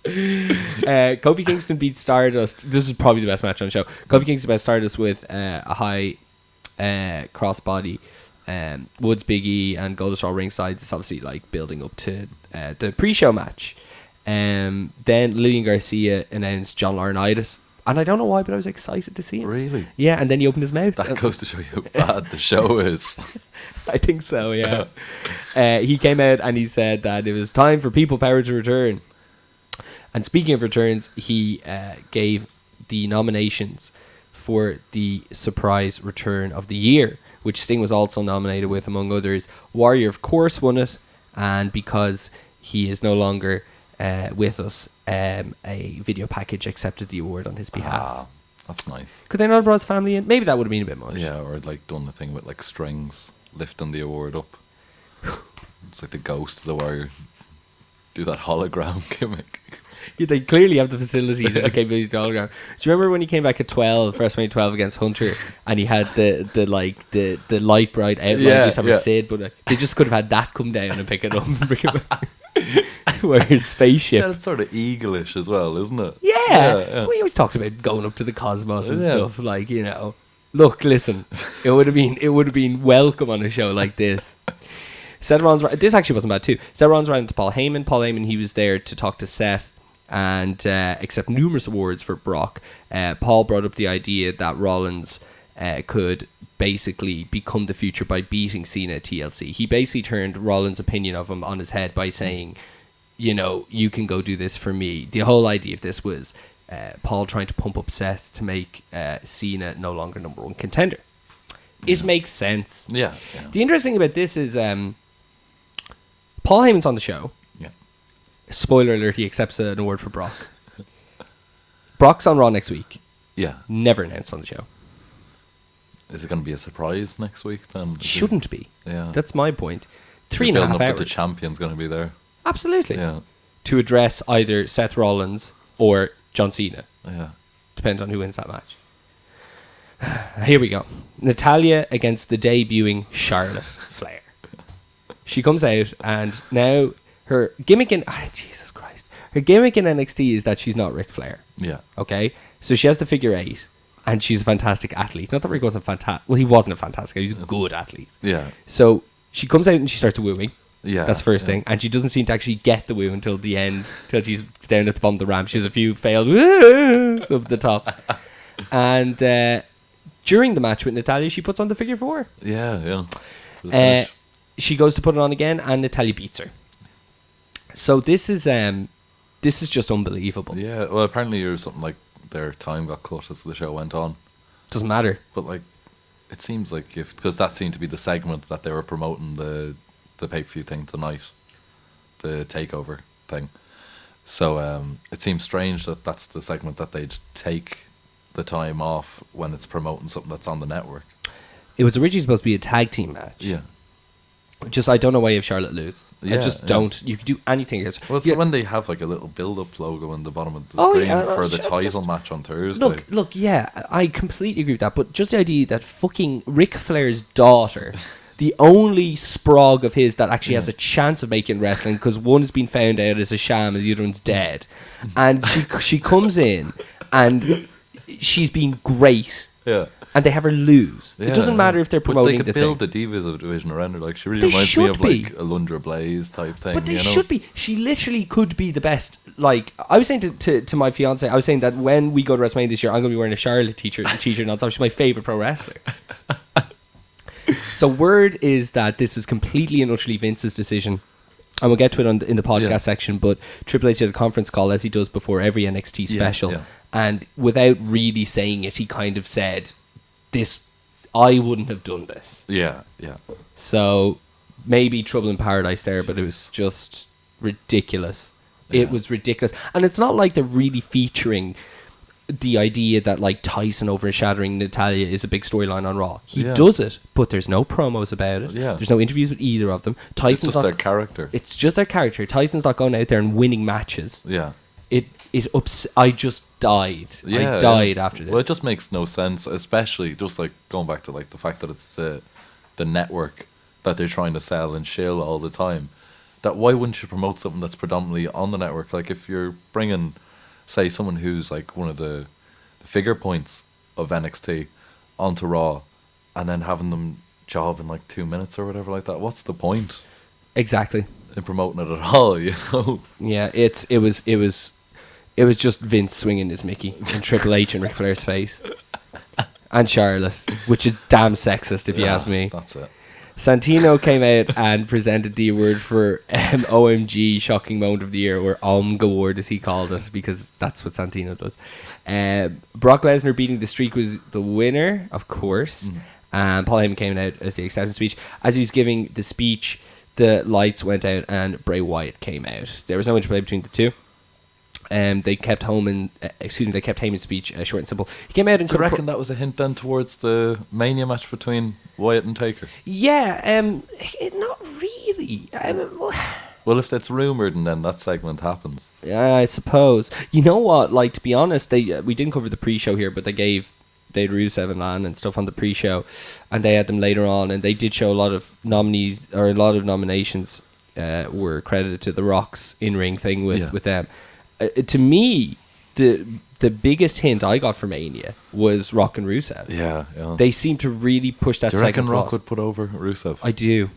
Speaker 2: Kofi Kingston beat Stardust. This is probably the best match on the show. Kofi Kingston beat Stardust with a high crossbody. Woods, Big E, and Goldust all ringside. It's obviously like building up to the pre-show match. Then Lillian Garcia announced John Laurinaitis, and I don't know why, but I was excited to see him.
Speaker 3: Really?
Speaker 2: Yeah, and then he opened his mouth.
Speaker 3: That goes to show you how bad the show is.
Speaker 2: I think so. Yeah. He came out and he said that it was time for People Power to return. And speaking of returns, he gave the nominations for the surprise return of the year, which Sting was also nominated with, among others. Warrior, of course, won it, and because he is no longer with us, a video package accepted the award on his behalf.
Speaker 3: That's nice.
Speaker 2: Could they not have brought his family in? Maybe that would have been a bit much.
Speaker 3: Yeah, or like done the thing with like strings, lifting the award up. It's like the ghost of the Warrior. Do that hologram gimmick.
Speaker 2: Yeah, they clearly have the facilities and the capabilities to hologram. Do you remember when he came back at 12, WrestleMania 12 against Hunter, and he had the light bright outline? Just have a Sid, but they just could have had that come down and pick it up and bring it back. Where his spaceship.
Speaker 3: Yeah, it's sort of eagle-ish as well, isn't it?
Speaker 2: Yeah. We always talked about going up to the cosmos and stuff. Like, you know, look, listen, it would have been welcome on a show like this. Seth Rollins. This actually wasn't bad too. Seth Rollins ran into Paul Heyman. Paul Heyman, he was there to talk to Seth and accept numerous awards for Brock. Paul brought up the idea that Rollins could basically become the future by beating Cena at TLC. He basically turned Rollins' opinion of him on his head by saying, you know, you can go do this for me. The whole idea of this was Paul trying to pump up Seth to make Cena no longer number one contender. It makes sense.
Speaker 3: Yeah.
Speaker 2: The interesting thing about this is Paul Heyman's on the show.
Speaker 3: Yeah.
Speaker 2: Spoiler alert, he accepts an award for Brock. Brock's on Raw next week.
Speaker 3: Yeah.
Speaker 2: Never announced on the show.
Speaker 3: Is it going to be a surprise next week then?
Speaker 2: Shouldn't be.
Speaker 3: Yeah.
Speaker 2: That's my point. 3.5 hours.
Speaker 3: That the champion's going to be there.
Speaker 2: Absolutely.
Speaker 3: Yeah.
Speaker 2: To address either Seth Rollins or John Cena.
Speaker 3: Yeah.
Speaker 2: Depends on who wins that match. Here we go. Natalya against the debuting Charlotte Flair. She comes out and now her gimmick in... Jesus Christ. Her gimmick in NXT is that she's not Ric Flair.
Speaker 3: Yeah.
Speaker 2: Okay? So she has the figure 8 and she's a fantastic athlete. Not that Rick wasn't fantastic. Well, he wasn't a fantastic. He was a good athlete.
Speaker 3: Yeah.
Speaker 2: So she comes out and she starts wooing.
Speaker 3: Yeah.
Speaker 2: That's the first thing. And she doesn't seem to actually get the woo until the end, till she's down at the bottom of the ramp. She has a few failed woos up the top. And during the match with Natalya, she puts on the figure 4.
Speaker 3: Yeah, yeah.
Speaker 2: She goes to put it on again, and Natalya beats her. So this is just unbelievable.
Speaker 3: Yeah, well, apparently or something like their time got cut as the show went on.
Speaker 2: Doesn't matter.
Speaker 3: But like, it seems like because that seemed to be the segment that they were promoting the pay-per-view thing tonight, the takeover thing. So it seems strange that that's the segment that they'd take the time off when it's promoting something that's on the network. It
Speaker 2: was originally supposed to be a tag team match.
Speaker 3: Yeah.
Speaker 2: Just, I don't know why you have Charlotte lose.
Speaker 3: Yeah,
Speaker 2: I just don't. You could do anything else.
Speaker 3: Well, it's when they have like a little build-up logo in the bottom of the screen for the title match on Thursday.
Speaker 2: Look, yeah, I completely agree with that. But just the idea that fucking Ric Flair's daughter, the only sprog of his that actually has a chance of making wrestling, because one has been found out as a sham and the other one's dead, and she comes in and she's been great.
Speaker 3: Yeah.
Speaker 2: And they have her lose. Yeah, it doesn't matter if they're promoting
Speaker 3: but they could build the Divas division around her. Like, she really reminds me of like a Lundra Blaze type thing.
Speaker 2: But they should be. She literally could be the best. Like, I was saying to my fiance, I was saying that when we go to WrestleMania this year, I'm going to be wearing a Charlotte t-shirt non-stop. She's my favourite pro wrestler. So word is that this is completely and utterly Vince's decision. And we'll get to it in the podcast section, but Triple H did a conference call, as he does before every NXT special. Yeah. And without really saying it, he kind of said, "This, I wouldn't have done this."
Speaker 3: Yeah, yeah.
Speaker 2: So maybe Trouble in Paradise there, but it was just ridiculous. Yeah. It was ridiculous. And it's not like they're really featuring the idea that like Tyson overshadowing Natalya is a big storyline on Raw. He does it, but there's no promos about it. Yeah. There's no interviews with either of them.
Speaker 3: Tyson's just their character.
Speaker 2: It's just their character. Tyson's not going out there and winning matches.
Speaker 3: Yeah.
Speaker 2: I just died. Yeah, I died after this.
Speaker 3: Well, it just makes no sense, especially just like going back to like the fact that it's the network that they're trying to sell and shill all the time. That why wouldn't you promote something that's predominantly on the network? Like if you're bringing, say, someone who's like one of the figure points of NXT onto Raw, and then having them job in like 2 minutes or whatever like that. What's the point?
Speaker 2: Exactly.
Speaker 3: In promoting it at all, you know?
Speaker 2: Yeah, it was just Vince swinging his Mickey and Triple H and Ric Flair's face. And Charlotte, which is damn sexist if you ask me.
Speaker 3: That's it.
Speaker 2: Santino came out and presented the award for OMG Shocking Moment of the Year, or OMG Award as he called it, because that's what Santino does. Brock Lesnar beating the Streak was the winner, of course. And Paul Heyman came out as the acceptance speech. As he was giving the speech, the lights went out and Bray Wyatt came out. There was no interplay between the two. They kept Heyman's speech short and simple. He came out and...
Speaker 3: Do you reckon that was a hint then towards the Mania match between Wyatt and Taker?
Speaker 2: Yeah, not really.
Speaker 3: Well, if that's rumoured and then that segment happens.
Speaker 2: Yeah, I suppose. You know what? Like, to be honest, we didn't cover the pre-show here, but they had Rusev and Lan and stuff on the pre-show, and they had them later on, and they did show a lot of nominees, or a lot of nominations were credited to the Rock's in-ring thing with them. To me, the biggest hint I got from Mania was Rock and Rusev.
Speaker 3: Yeah.
Speaker 2: They seem to really push that.
Speaker 3: Do you reckon Rock would put over Rusev?
Speaker 2: I do.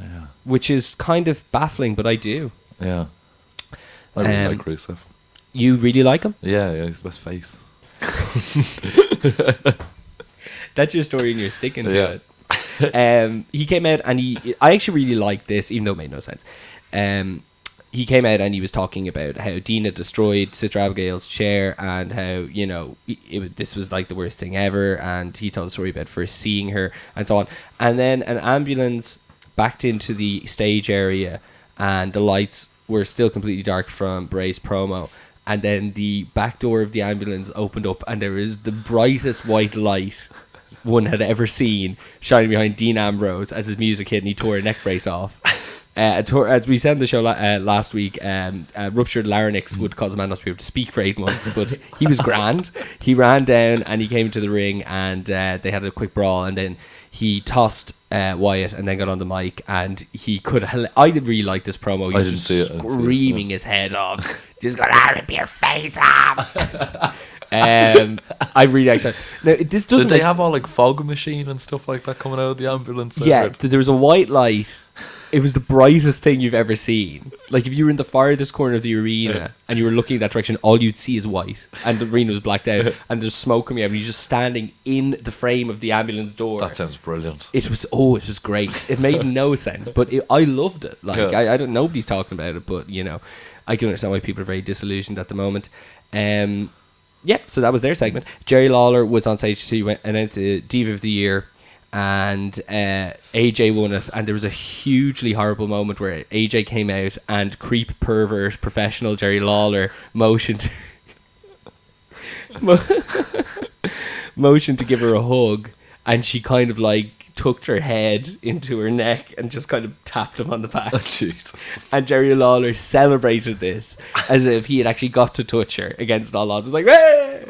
Speaker 3: Yeah.
Speaker 2: Which is kind of baffling, but I do.
Speaker 3: Yeah. I really like Rusev.
Speaker 2: You really like him?
Speaker 3: Yeah, he's the best face.
Speaker 2: That's your story and you're sticking to it. He came out and I actually really liked this, even though it made no sense. He came out and he was talking about how Dina destroyed Sister Abigail's chair and how, you know, this was like the worst thing ever, and he told a story about first seeing her and so on. And then an ambulance backed into the stage area and the lights were still completely dark from Bray's promo, and then the back door of the ambulance opened up and there was the brightest white light one had ever seen, shining behind Dean Ambrose as his music hit and he tore a neck brace off. As we said in the show last week, ruptured larynx would cause a man not to be able to speak for 8 months, but he was grand. He ran down and he came to the ring, and they had a quick brawl, and then he tossed Wyatt and then got on the mic, and he could. I did really like this promo. He was just screaming his head off. Just got to rip your face off. I really like that. Now, this doesn't.
Speaker 3: Did they have all like fog machine and stuff like that coming out of the ambulance?
Speaker 2: Yeah, there was a white light. It was the brightest thing you've ever seen. Like if you were in the farthest corner of the arena and you were looking that direction, all you'd see is white, and the arena was blacked out, and there's smoke coming out, and you're just standing in the frame of the ambulance door.
Speaker 3: That sounds brilliant.
Speaker 2: It was great. It made no sense, but I loved it. Like I don't. Nobody's talking about it, but you know, I can understand why people are very disillusioned at the moment. Yeah, so that was their segment. Jerry Lawler was on stage to announce the Diva of the Year, and AJ won it, and there was a hugely horrible moment where AJ came out and creep pervert professional Jerry Lawler motioned to give her a hug, and she kind of like tucked her head into her neck and just kind of tapped him on the back.
Speaker 3: Oh, Jesus.
Speaker 2: And Jerry Lawler celebrated this as if he had actually got to touch her against all odds. It was like, hey!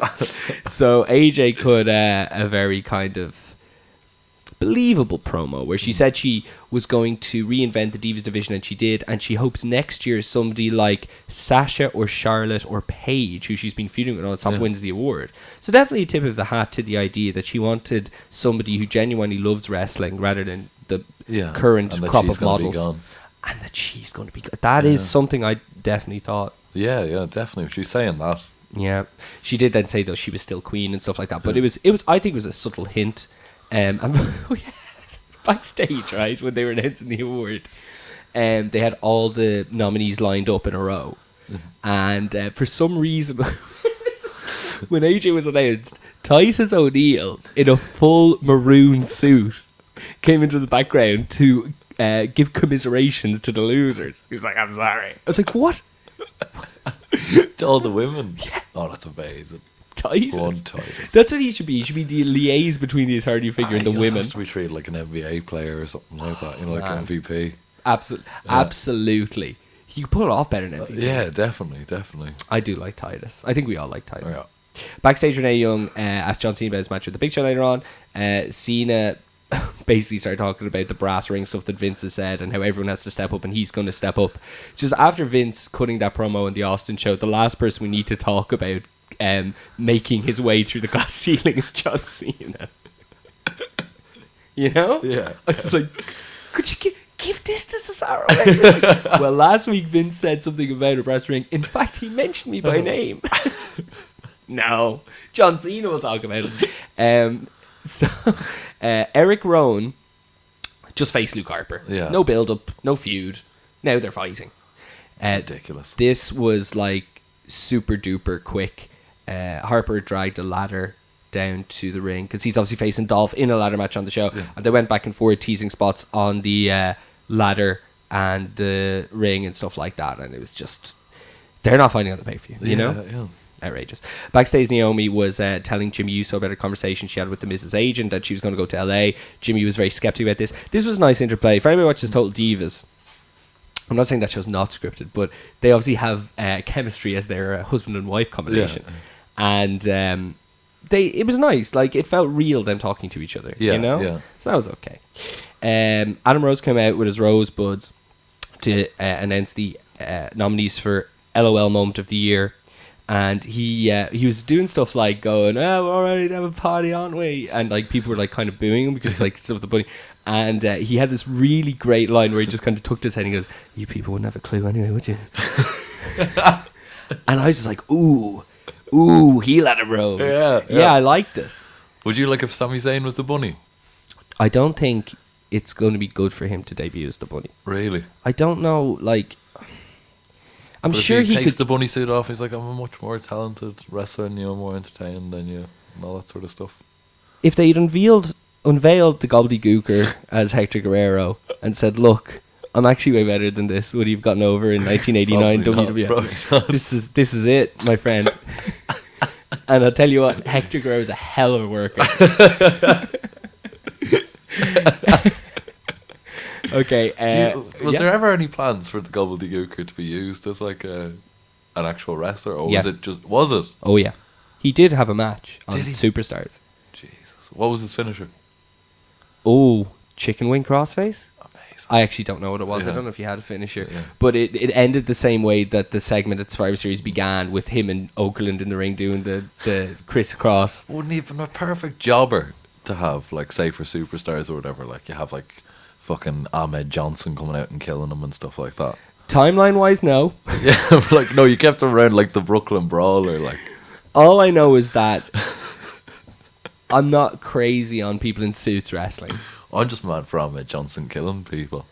Speaker 2: So AJ cut a very kind of believable promo where she said she was going to reinvent the Divas division, and she did, and she hopes next year somebody like Sasha or Charlotte or Paige, who she's been feuding with on top, wins the award. So definitely a tip of the hat to the idea that she wanted somebody who genuinely loves wrestling rather than the current crop of models, and that she's going to be good. That is something I definitely thought.
Speaker 3: Yeah, definitely. She's saying that.
Speaker 2: Yeah, she did then say though she was still queen and stuff like that, but it was I think it was a subtle hint. Backstage, right, when they were announcing the award, they had all the nominees lined up in a row, and for some reason when AJ was announced, Titus O'Neil in a full maroon suit came into the background to give commiserations to the losers. He was like, I'm sorry. I was like, what?
Speaker 3: To all the women?
Speaker 2: Yeah.
Speaker 3: Oh, that's amazing.
Speaker 2: Titus.
Speaker 3: One Titus.
Speaker 2: That's what he should be. He should be the liaise between the authority figure and the women. He
Speaker 3: has to be treated like an NBA player or something like that. You know, like an MVP.
Speaker 2: Absolutely. He could pull it off better than MVP.
Speaker 3: Yeah, definitely.
Speaker 2: I do like Titus. I think we all like Titus.
Speaker 3: Yeah.
Speaker 2: Backstage, Renee Young asked John Cena about his match with the Big Show later on. Cena basically started talking about the brass ring stuff that Vince has said and how everyone has to step up, and he's going to step up. Just after Vince cutting that promo in the Austin show, the last person we need to talk about making his way through the glass ceiling is John Cena. You know?
Speaker 3: Yeah.
Speaker 2: I was just like, could you give this to Cesaro? Like, well, last week Vince said something about a brass ring. In fact, he mentioned me by name. No, John Cena will talk about it. So Eric Rowan just faced Luke Harper.
Speaker 3: Yeah.
Speaker 2: No build-up, no feud. Now they're fighting.
Speaker 3: It's ridiculous. This
Speaker 2: was like super duper quick. Harper dragged a ladder down to the ring because he's obviously facing Dolph in a ladder match on the show, and they went back and forth teasing spots on the ladder and the ring and stuff like that, and it was just, they're not fighting on the pay-per-view, you know?
Speaker 3: Yeah.
Speaker 2: Outrageous. Backstage, Naomi was telling Jimmy Uso about a conversation she had with the Mrs. Agent that she was going to go to LA. Jimmy was very skeptic about this. This was a nice interplay. For anybody who watches Total Divas, I'm not saying that show's not scripted, but they obviously have chemistry as their husband and wife combination. Yeah. And it was nice. Like, it felt real, them talking to each other, you know? Yeah. So that was okay. Adam Rose came out with his rosebuds to announce the nominees for LOL Moment of the Year. And he was doing stuff like going, oh, we're already have a party, aren't we? And like people were like kind of booing him because like stuff with the bunny. And he had this really great line where he just kind of tucked his head and he goes, you people wouldn't have a clue anyway, would you? And I was just like, ooh, heel Adam Rose. Yeah, I liked it.
Speaker 3: Would you like if Sami Zayn was the bunny?
Speaker 2: I don't think it's going to be good for him to debut as the bunny.
Speaker 3: Really?
Speaker 2: I don't know, like, I'm sure he
Speaker 3: takes
Speaker 2: could.
Speaker 3: the bunny suit off. He's like, I'm a much more talented wrestler and more entertaining than you, and all that sort of stuff.
Speaker 2: If they'd unveiled the gobbledygooker as Hector Guerrero and said, look, I'm actually way better than this, would he have gotten over in 1989 WWF?
Speaker 3: Not.
Speaker 2: This is it, my friend. And I'll tell you what, Hector Guerrero is a hell of a worker. Okay.
Speaker 3: Was there ever any plans for the gobbledygooker to be used as like an actual wrestler, or was it just? Was it?
Speaker 2: Oh yeah, he did have a match on Superstars.
Speaker 3: Jesus, what was his finisher?
Speaker 2: Oh, chicken wing crossface.
Speaker 3: Amazing.
Speaker 2: I actually don't know what it was. I don't know if he had a finisher, but it ended the same way that the segment at Survivor Series began, with him and Oakland in the ring doing the crisscross.
Speaker 3: Wouldn't even a perfect jobber to have, like, say for Superstars or whatever, like you have like fucking Ahmed Johnson coming out and killing him and stuff like that.
Speaker 2: Timeline wise, no.
Speaker 3: Yeah, like no, you kept him around like the Brooklyn Brawler. Like,
Speaker 2: all I know is that I'm not crazy on people in suits wrestling.
Speaker 3: I'm just mad for Ahmed Johnson killing people.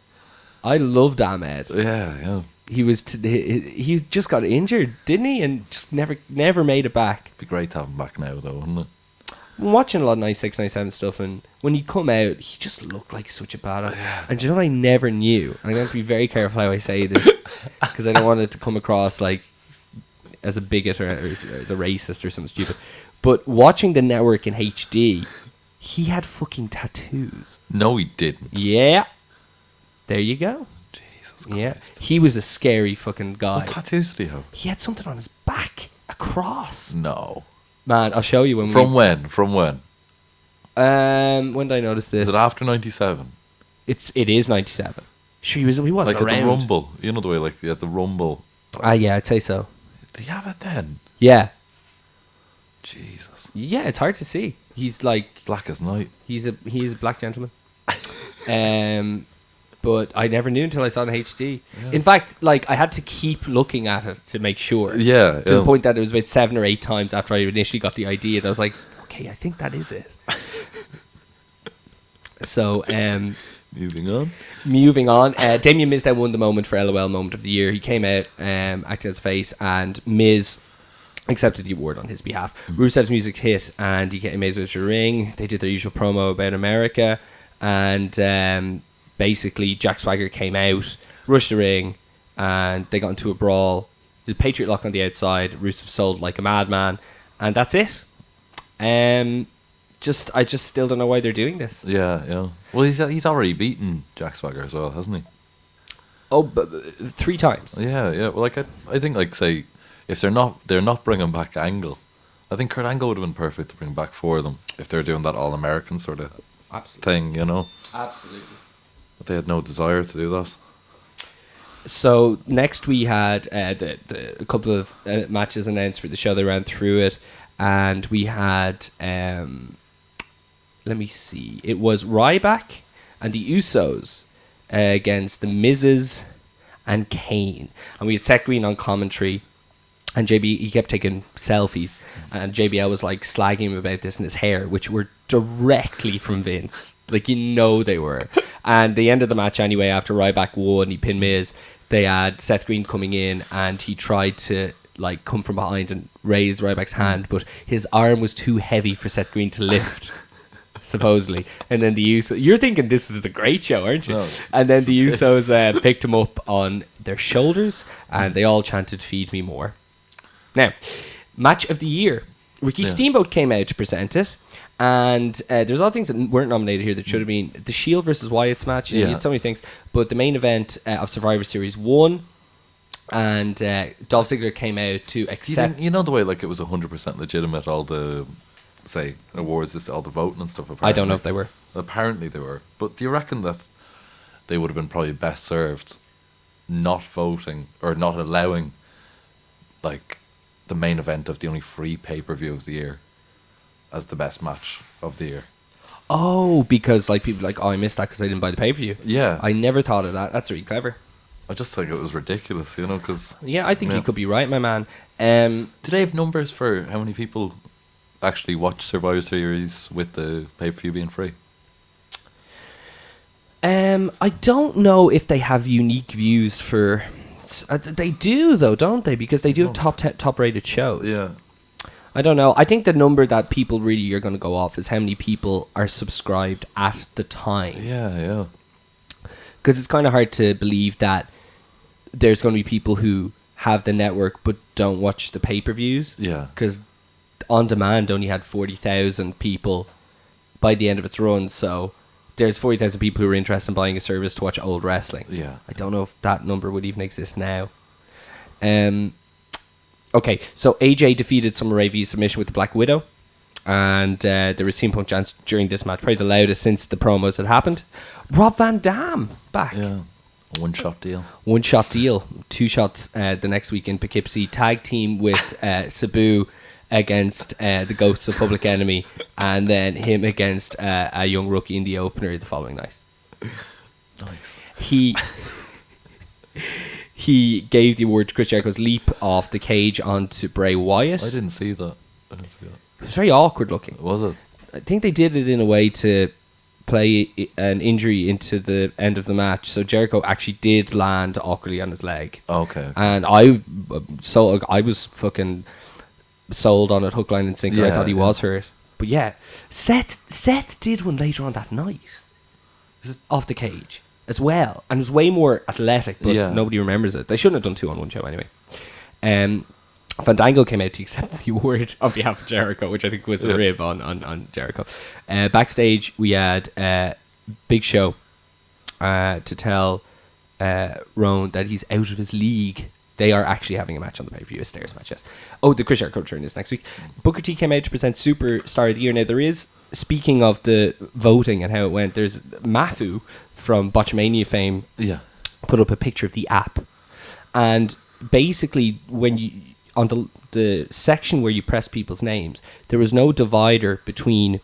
Speaker 2: I loved Ahmed.
Speaker 3: Yeah.
Speaker 2: He just got injured, didn't he? And just never made it back.
Speaker 3: Be great to have him back now, though, wouldn't it?
Speaker 2: I'm watching a lot of 96, 97 stuff, and when he come out, he just looked like such a badass.
Speaker 3: Yeah.
Speaker 2: And do you know what I never knew? And I'm going to be very careful how I say this, because I don't want it to come across like as a bigot or as a racist or something stupid. But watching the network in HD, he had fucking tattoos.
Speaker 3: No, he didn't.
Speaker 2: Yeah. There you go.
Speaker 3: Jesus Christ.
Speaker 2: Yeah. He was a scary fucking guy.
Speaker 3: What tattoos did he have?
Speaker 2: He had something on his back. A cross.
Speaker 3: No.
Speaker 2: Man, I'll show you when
Speaker 3: From when?
Speaker 2: When did I notice this?
Speaker 3: Is it after 97?
Speaker 2: It is 97. Sure, he wasn't
Speaker 3: like
Speaker 2: around.
Speaker 3: Like at the Rumble. You know the way, like, at the Rumble.
Speaker 2: Yeah, I'd say so.
Speaker 3: Did he have it then?
Speaker 2: Yeah.
Speaker 3: Jesus.
Speaker 2: Yeah, it's hard to see. He's like...
Speaker 3: Black as night.
Speaker 2: He is a black gentleman. But I never knew until I saw it in HD. Yeah. In fact, like, I had to keep looking at it to make sure.
Speaker 3: Yeah.
Speaker 2: To the point that it was about 7 or 8 times after I initially got the idea that I was like, okay, I think that is it. So, Moving on. Damien Mizdow won the moment for LOL Moment of the Year. He came out acting as face, and Miz accepted the award on his behalf. Rusev's music hit, and he came out to the ring. They did their usual promo about America, and basically Jack Swagger came out, rushed the ring, and they got into a brawl. The Patriot Lock on the outside. Rusev sold like a madman, and that's it. I just still don't know why they're doing this.
Speaker 3: Yeah. Well, he's already beaten Jack Swagger as well, hasn't he?
Speaker 2: Oh, but 3 times.
Speaker 3: Yeah. Well, like I think, like, say, if they're not bringing back Angle, I think Kurt Angle would have been perfect to bring back for them if they're doing that All American sort of thing, you know.
Speaker 2: Absolutely.
Speaker 3: But they had no desire to do that.
Speaker 2: So next we had a couple of matches announced for the show. They ran through it, and we had let me see. It was Ryback and the Usos against the Miz's and Kane, and we had Seth Green on commentary. And he kept taking selfies, and JBL was like slagging him about this and his hair, which were directly from Vince. Like, you know they were. And the end of the match anyway, after Ryback won, he pinned Miz, they had Seth Green coming in, and he tried to like come from behind and raise Ryback's hand, but his arm was too heavy for Seth Green to lift, supposedly. And then the Usos, you're thinking this is the great show, aren't you? No, and then the Usos picked him up on their shoulders, and they all chanted, "Feed me more." Now, match of the year. Ricky Steamboat came out to present it, and there's a lot of things that weren't nominated here that should have been. The Shield versus Wyatt's match, you had so many things, but the main event of Survivor Series 1, and Dolph Ziggler came out to accept...
Speaker 3: You know the way, like, it was 100% legitimate, all the, say, awards, all the voting and stuff, apparently.
Speaker 2: I don't know if they were.
Speaker 3: Apparently they were. But do you reckon that they would have been probably best served not voting, or not allowing, like, the main event of the only free pay-per-view of the year as the best match of the year?
Speaker 2: Oh, because like people like, oh, I missed that because I didn't buy the pay-per-view.
Speaker 3: Yeah.
Speaker 2: I never thought of that. That's really clever.
Speaker 3: I just think it was ridiculous, you know, because...
Speaker 2: Yeah, I think you could be right, my man.
Speaker 3: Do they have numbers for how many people actually watch Survivor Series with the pay-per-view being free?
Speaker 2: I don't know if they have unique views for... they do, though, don't they? Because they do have top-rated shows.
Speaker 3: Yeah.
Speaker 2: I don't know. I think the number that people really are going to go off is how many people are subscribed at the time.
Speaker 3: Yeah.
Speaker 2: Because it's kind of hard to believe that there's going to be people who have the network but don't watch the pay-per-views.
Speaker 3: Yeah.
Speaker 2: Because On Demand only had 40,000 people by the end of its run, so there's 40,000 people who are interested in buying a service to watch old wrestling.
Speaker 3: Yeah.
Speaker 2: I don't know if that number would even exist now. Okay, so AJ defeated Summer Rae via submission with the Black Widow, and there was CM Punk chants during this match, probably the loudest since the promos had happened. Rob Van Dam back.
Speaker 3: Yeah. One-shot deal.
Speaker 2: 2 shots the next week in Poughkeepsie. Tag team with Sabu against the Ghosts of Public Enemy, and then him against a young rookie in the opener the following night.
Speaker 3: Nice.
Speaker 2: He gave the award to Chris Jericho's leap off the cage onto Bray Wyatt.
Speaker 3: I didn't see that.
Speaker 2: It was very awkward looking.
Speaker 3: Was it?
Speaker 2: I think they did it in a way to play an injury into the end of the match, so Jericho actually did land awkwardly on his leg.
Speaker 3: Okay.
Speaker 2: And I was fucking sold on it, hook, line and sinker. I thought he was hurt. But yeah, Seth did one later on that night off the cage as well, and it was way more athletic, but nobody remembers it. They shouldn't have done 2 on 1 show anyway. Fandango came out to accept the award on behalf of Jericho, which I think was a rib on Jericho. Backstage, we had Big Show to tell Rowan that he's out of his league. They are actually having a match on the pay-per-view, a stairs match, yes. Oh, the Chris Jericho turn is next week. Booker T came out to present Superstar of the Year. Now, there is, speaking of the voting and how it went, there's Matthew from Botchamania fame put up a picture of the app. And basically, when you... on the section where you press people's names, there was no divider between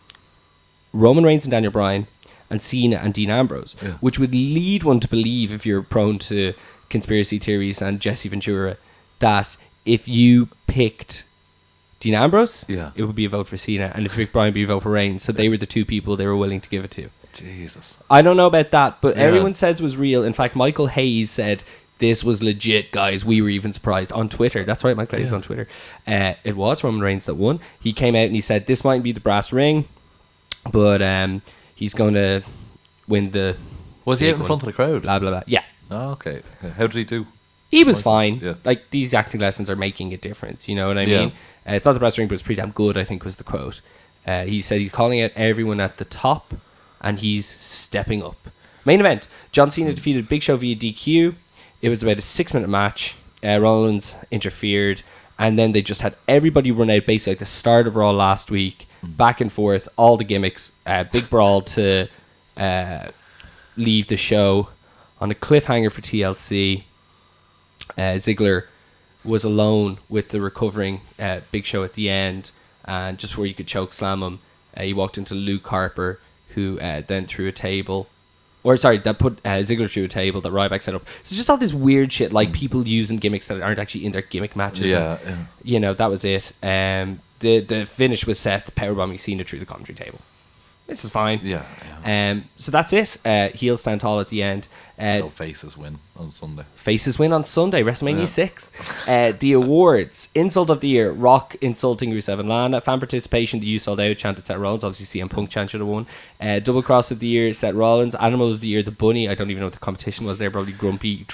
Speaker 2: Roman Reigns and Daniel Bryan and Cena and Dean Ambrose, which would lead one to believe, if you're prone to conspiracy theories and Jesse Ventura, that if you picked Dean Ambrose, it would be a vote for Cena, and if you picked Bryan, it would be a vote for Reigns. So they were the 2 people they were willing to give it to.
Speaker 3: Jesus.
Speaker 2: I don't know about that, but everyone says it was real. In fact, Michael Hayes said, "This was legit, guys. We were even surprised," on Twitter. That's right, Michael Hayes on Twitter. It was Roman Reigns that won. He came out and he said, "This might be the brass ring, but he's going to win the..."
Speaker 3: Was he out in front of the crowd?
Speaker 2: Blah, blah, blah. Yeah.
Speaker 3: Oh, okay. How did he do?
Speaker 2: He was fine. Yeah. Like, these acting lessons are making a difference, you know what I mean? It's not the brass ring, but it's pretty damn good, I think was the quote. He said he's calling out everyone at the top, and he's stepping up. Main event, John Cena defeated Big Show via DQ. It was about a 6-minute match. Rollins interfered, and then they just had everybody run out, basically like the start of Raw last week, back and forth, all the gimmicks, big brawl to leave the show on a cliffhanger for TLC. Ziggler was alone with the recovering Big Show at the end, and just before you could choke slam him, he walked into Luke Harper, who then threw a table. That put Ziggler through a table that Ryback set up. So just all this weird shit, like people using gimmicks that aren't actually in their gimmick matches. You know, that was it. The finish was Seth powerbombing Cena through the commentary table. This is fine. So that's it. Heel stand tall at the end.
Speaker 3: So faces win on Sunday.
Speaker 2: Faces win on Sunday, WrestleMania 6. The awards. Insult of the Year, Rock insulting Rusev and Lana. Fan participation, the You Sold Out, chanted Seth Rollins. Obviously CM Punk chant should have won. Double Cross of the Year, Seth Rollins. Animal of the Year, the Bunny. I don't even know what the competition was there. Probably Grumpy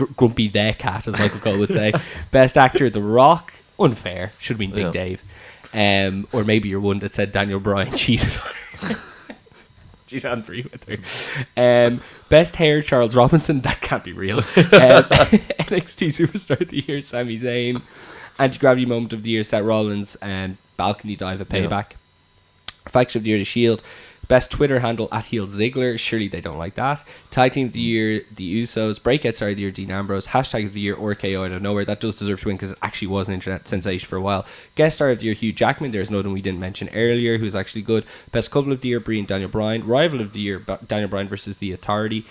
Speaker 2: the Cat, as Michael Cole would say. Best Actor, The Rock. Unfair. Should have been Big Dave. Or maybe you're one that said Daniel Bryan cheated on her. She's on free with her. Best hair, Charles Robinson. That can't be real. NXT Superstar of the Year, Sami Zayn. Anti-Gravity Moment of the Year, Seth Rollins. And Balcony Dive of Payback. Faction of the Year, The Shield. Best Twitter handle, @HeelZiggler. Surely they don't like that. Tag Team of the Year, The Usos. Breakout Star of the Year, Dean Ambrose. Hashtag of the Year, RKO out of nowhere. That does deserve to win because it actually was an internet sensation for a while. Guest Star of the Year, Hugh Jackman. There's another one we didn't mention earlier who's actually good. Best Couple of the Year, Brie and Daniel Bryan. Rival of the Year, Daniel Bryan versus The Authority.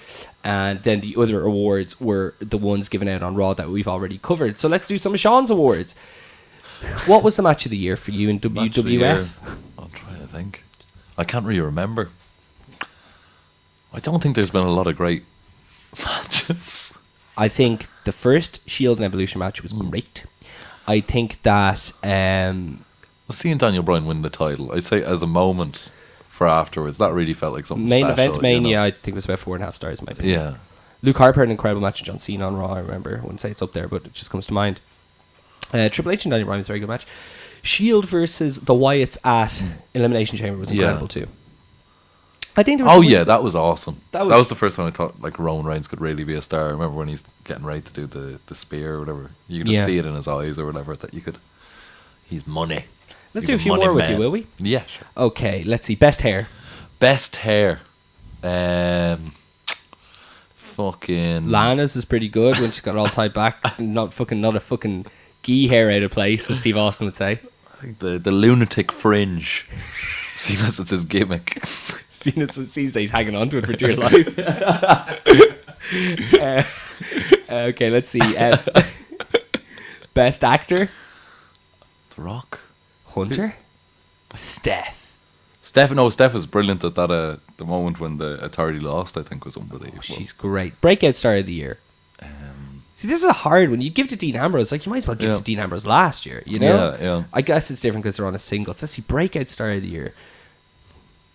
Speaker 2: And then the other awards were the ones given out on Raw that we've already covered. So let's do some of Sean's awards. What was the match of the year for you in WWF?
Speaker 3: I'm trying to think. I can't really remember. I don't think there's been a lot of great matches.
Speaker 2: I think the first Shield and Evolution match was great. I think that...
Speaker 3: seeing Daniel Bryan win the title, I'd say as a moment for afterwards, that really felt like something
Speaker 2: main
Speaker 3: special.
Speaker 2: Event Mania, you know? I think it was about 4.5 stars in my opinion.
Speaker 3: Yeah.
Speaker 2: Luke Harper had an incredible match with John Cena on Raw, I remember. I wouldn't say it's up there, but it just comes to mind. Triple H and Daniel Bryan was a very good match. Shield versus the Wyatts at Elimination Chamber was incredible too. I think there was
Speaker 3: that was awesome. That was the first time I thought like Roman Reigns could really be a star. I remember when he's getting ready to do the spear or whatever. You could just see it in his eyes or whatever that you could. He's money.
Speaker 2: Let's do a few more with you, will we?
Speaker 3: Yeah, sure.
Speaker 2: Okay, let's see. Best hair.
Speaker 3: Fucking
Speaker 2: Lana's is pretty good when she's got it all tied back. not a fucking gee hair out of place, as Steve Austin would say.
Speaker 3: I think the lunatic fringe. Seeing as it's his gimmick.
Speaker 2: Seeing as he's hanging on to it for dear life. Okay, let's see. Best actor.
Speaker 3: The Rock.
Speaker 2: Hunter. Steph
Speaker 3: was brilliant at that. The moment when the Authority lost, I think, was unbelievable.
Speaker 2: She's great. Breakout star of the year. See, this is a hard one. You give it to Dean Ambrose, like you might as well give it to Dean Ambrose last year. You know?
Speaker 3: Yeah.
Speaker 2: I guess it's different because they're on a single. It's actually breakout star of the year.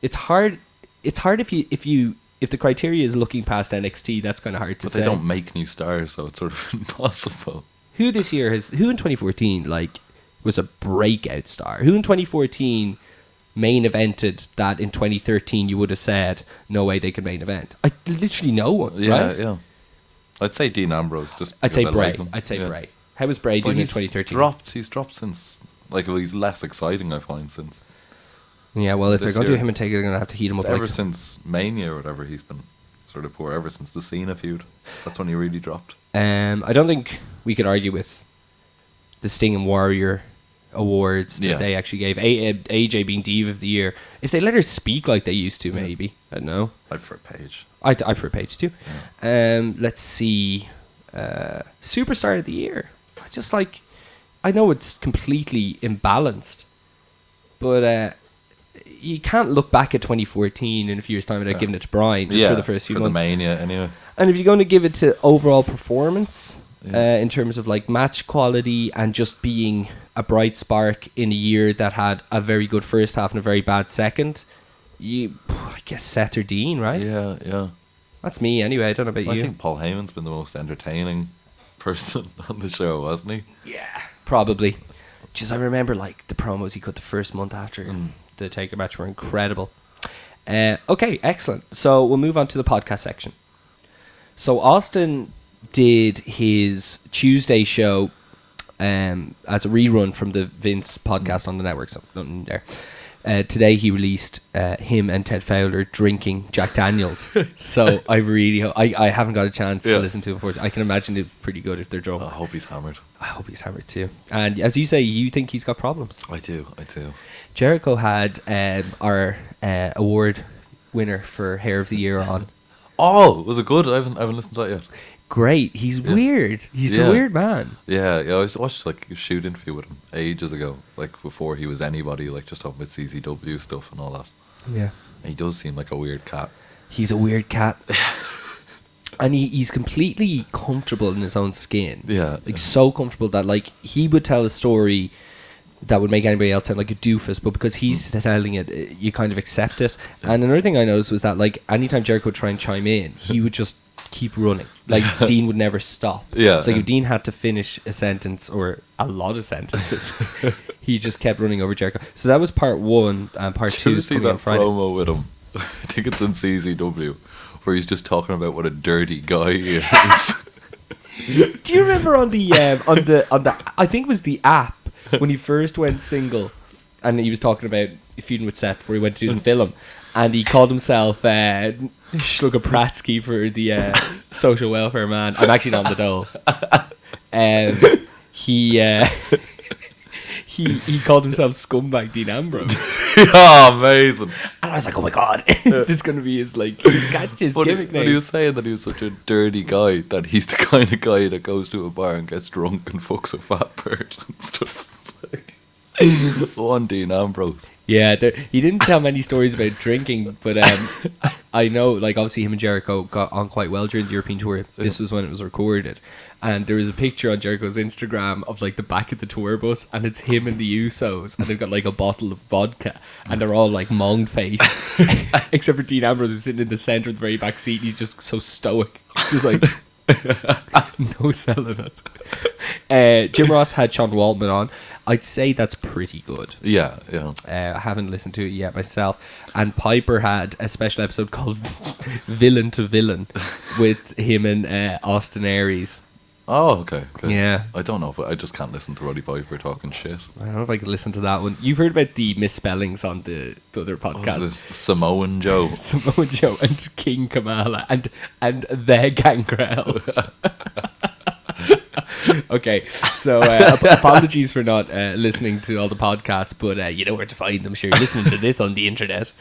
Speaker 2: It's hard. It's hard if the criteria is looking past NXT. That's kind of hard to say.
Speaker 3: But they don't make new stars, so it's sort of impossible.
Speaker 2: Who in 2014 was a breakout star? Who in 2014 main evented that in 2013 you would have said no way they could main event? I literally no one. Right?
Speaker 3: Yeah. I'd say Dean Ambrose.
Speaker 2: I'd say Bray. Bray. How was Bray doing in 2013?
Speaker 3: He's dropped since. He's less exciting, I find, since.
Speaker 2: Yeah, well, if they're going to do him and Taker, they're going to have to heat him up.
Speaker 3: Ever since Mania or whatever, he's been sort of poor. Ever since the Cena feud, that's when he really dropped.
Speaker 2: I don't think we could argue with the Sting and Warrior awards that they actually gave. AJ being Diva of the Year. If they let her speak like they used to, maybe. I don't know.
Speaker 3: I'd prefer Paige.
Speaker 2: I prefer Paige too. Yeah. Let's see. Superstar of the Year. I know it's completely imbalanced, but you can't look back at 2014 in a few years' time without giving it to Bryan just for the first few months.
Speaker 3: For the Mania, anyway.
Speaker 2: And if you're going to give it to overall performance, in terms of like match quality and just being a bright spark in a year that had a very good first half and a very bad second, I guess Seth or Dean, right?
Speaker 3: Yeah.
Speaker 2: That's me anyway. I don't know about you.
Speaker 3: I think Paul Heyman's been the most entertaining person on the show, hasn't he?
Speaker 2: Yeah, probably. Just I remember like the promos he cut the first month after the Taker match were incredible. Okay, excellent. So we'll move on to the podcast section. So Austin did his Tuesday show as a rerun from the Vince podcast on the network. So nothing there. Today he released him and Ted Fowler drinking Jack Daniels. So I really I haven't got a chance to listen to it before. I can imagine it's pretty good if they're drunk.
Speaker 3: I hope he's hammered.
Speaker 2: I hope he's hammered too. And as you say, you think he's got problems.
Speaker 3: I do.
Speaker 2: Jericho had our award winner for Hair of the Year on.
Speaker 3: Oh, was it good? I haven't listened to that yet.
Speaker 2: Great. He's weird. He's a weird man.
Speaker 3: Yeah. I watched like a shoot interview with him ages ago, like before he was anybody, like just talking about CZW stuff and all that.
Speaker 2: Yeah.
Speaker 3: And he does seem like a weird cat.
Speaker 2: He's a weird cat. And he's completely comfortable in his own skin.
Speaker 3: Yeah.
Speaker 2: So comfortable that like he would tell a story that would make anybody else sound like a doofus, but because he's telling it, you kind of accept it. And another thing I noticed was that like anytime Jericho would try and chime in, he would just keep running. Like Dean would never stop.
Speaker 3: Yeah.
Speaker 2: So if Dean had to finish a sentence or a lot of sentences, he just kept running over Jericho. So that was part one, and part two is coming on Friday.
Speaker 3: Promo with him? I think it's in CZW, where he's just talking about what a dirty guy he is.
Speaker 2: Do you remember on the I think it was the app when he first went single, and he was talking about feuding with Seth before he went to do the film, and he called himself Slugger Pratsky for the social welfare man. I'm actually not on the dole. He called himself Scumbag Dean Ambrose.
Speaker 3: Oh, amazing.
Speaker 2: And I was like, oh my god, is this going to be his gimmick name?
Speaker 3: But he was saying that he was such a dirty guy, that he's the kind of guy that goes to a bar and gets drunk and fucks a fat bird and stuff. It's like, one Dean Ambrose.
Speaker 2: Yeah, he didn't tell many stories about drinking, but I know, like, obviously him and Jericho got on quite well during the European tour. This was when it was recorded. And there was a picture on Jericho's Instagram of like the back of the tour bus, and it's him and the Usos, and they've got like a bottle of vodka, and they're all like monged faced, except for Dean Ambrose is sitting in the center of the very back seat. He's just so stoic. It's just like no selling it. Jim Ross had Sean Waltman on. I'd say that's pretty good.
Speaker 3: Yeah.
Speaker 2: I haven't listened to it yet myself. And Piper had a special episode called Villain to Villain with him and Austin Aries.
Speaker 3: Oh, okay.
Speaker 2: Yeah.
Speaker 3: I don't know, but I just can't listen to Roddy Piper talking shit.
Speaker 2: I don't know if I could listen to that one. You've heard about the misspellings on the other podcast.
Speaker 3: Samoan Joe.
Speaker 2: Samoan Joe and King Kamala and the Gangrel. Okay, so apologies for not listening to all the podcasts, but you know where to find them. Sure, you're listening to this on the internet.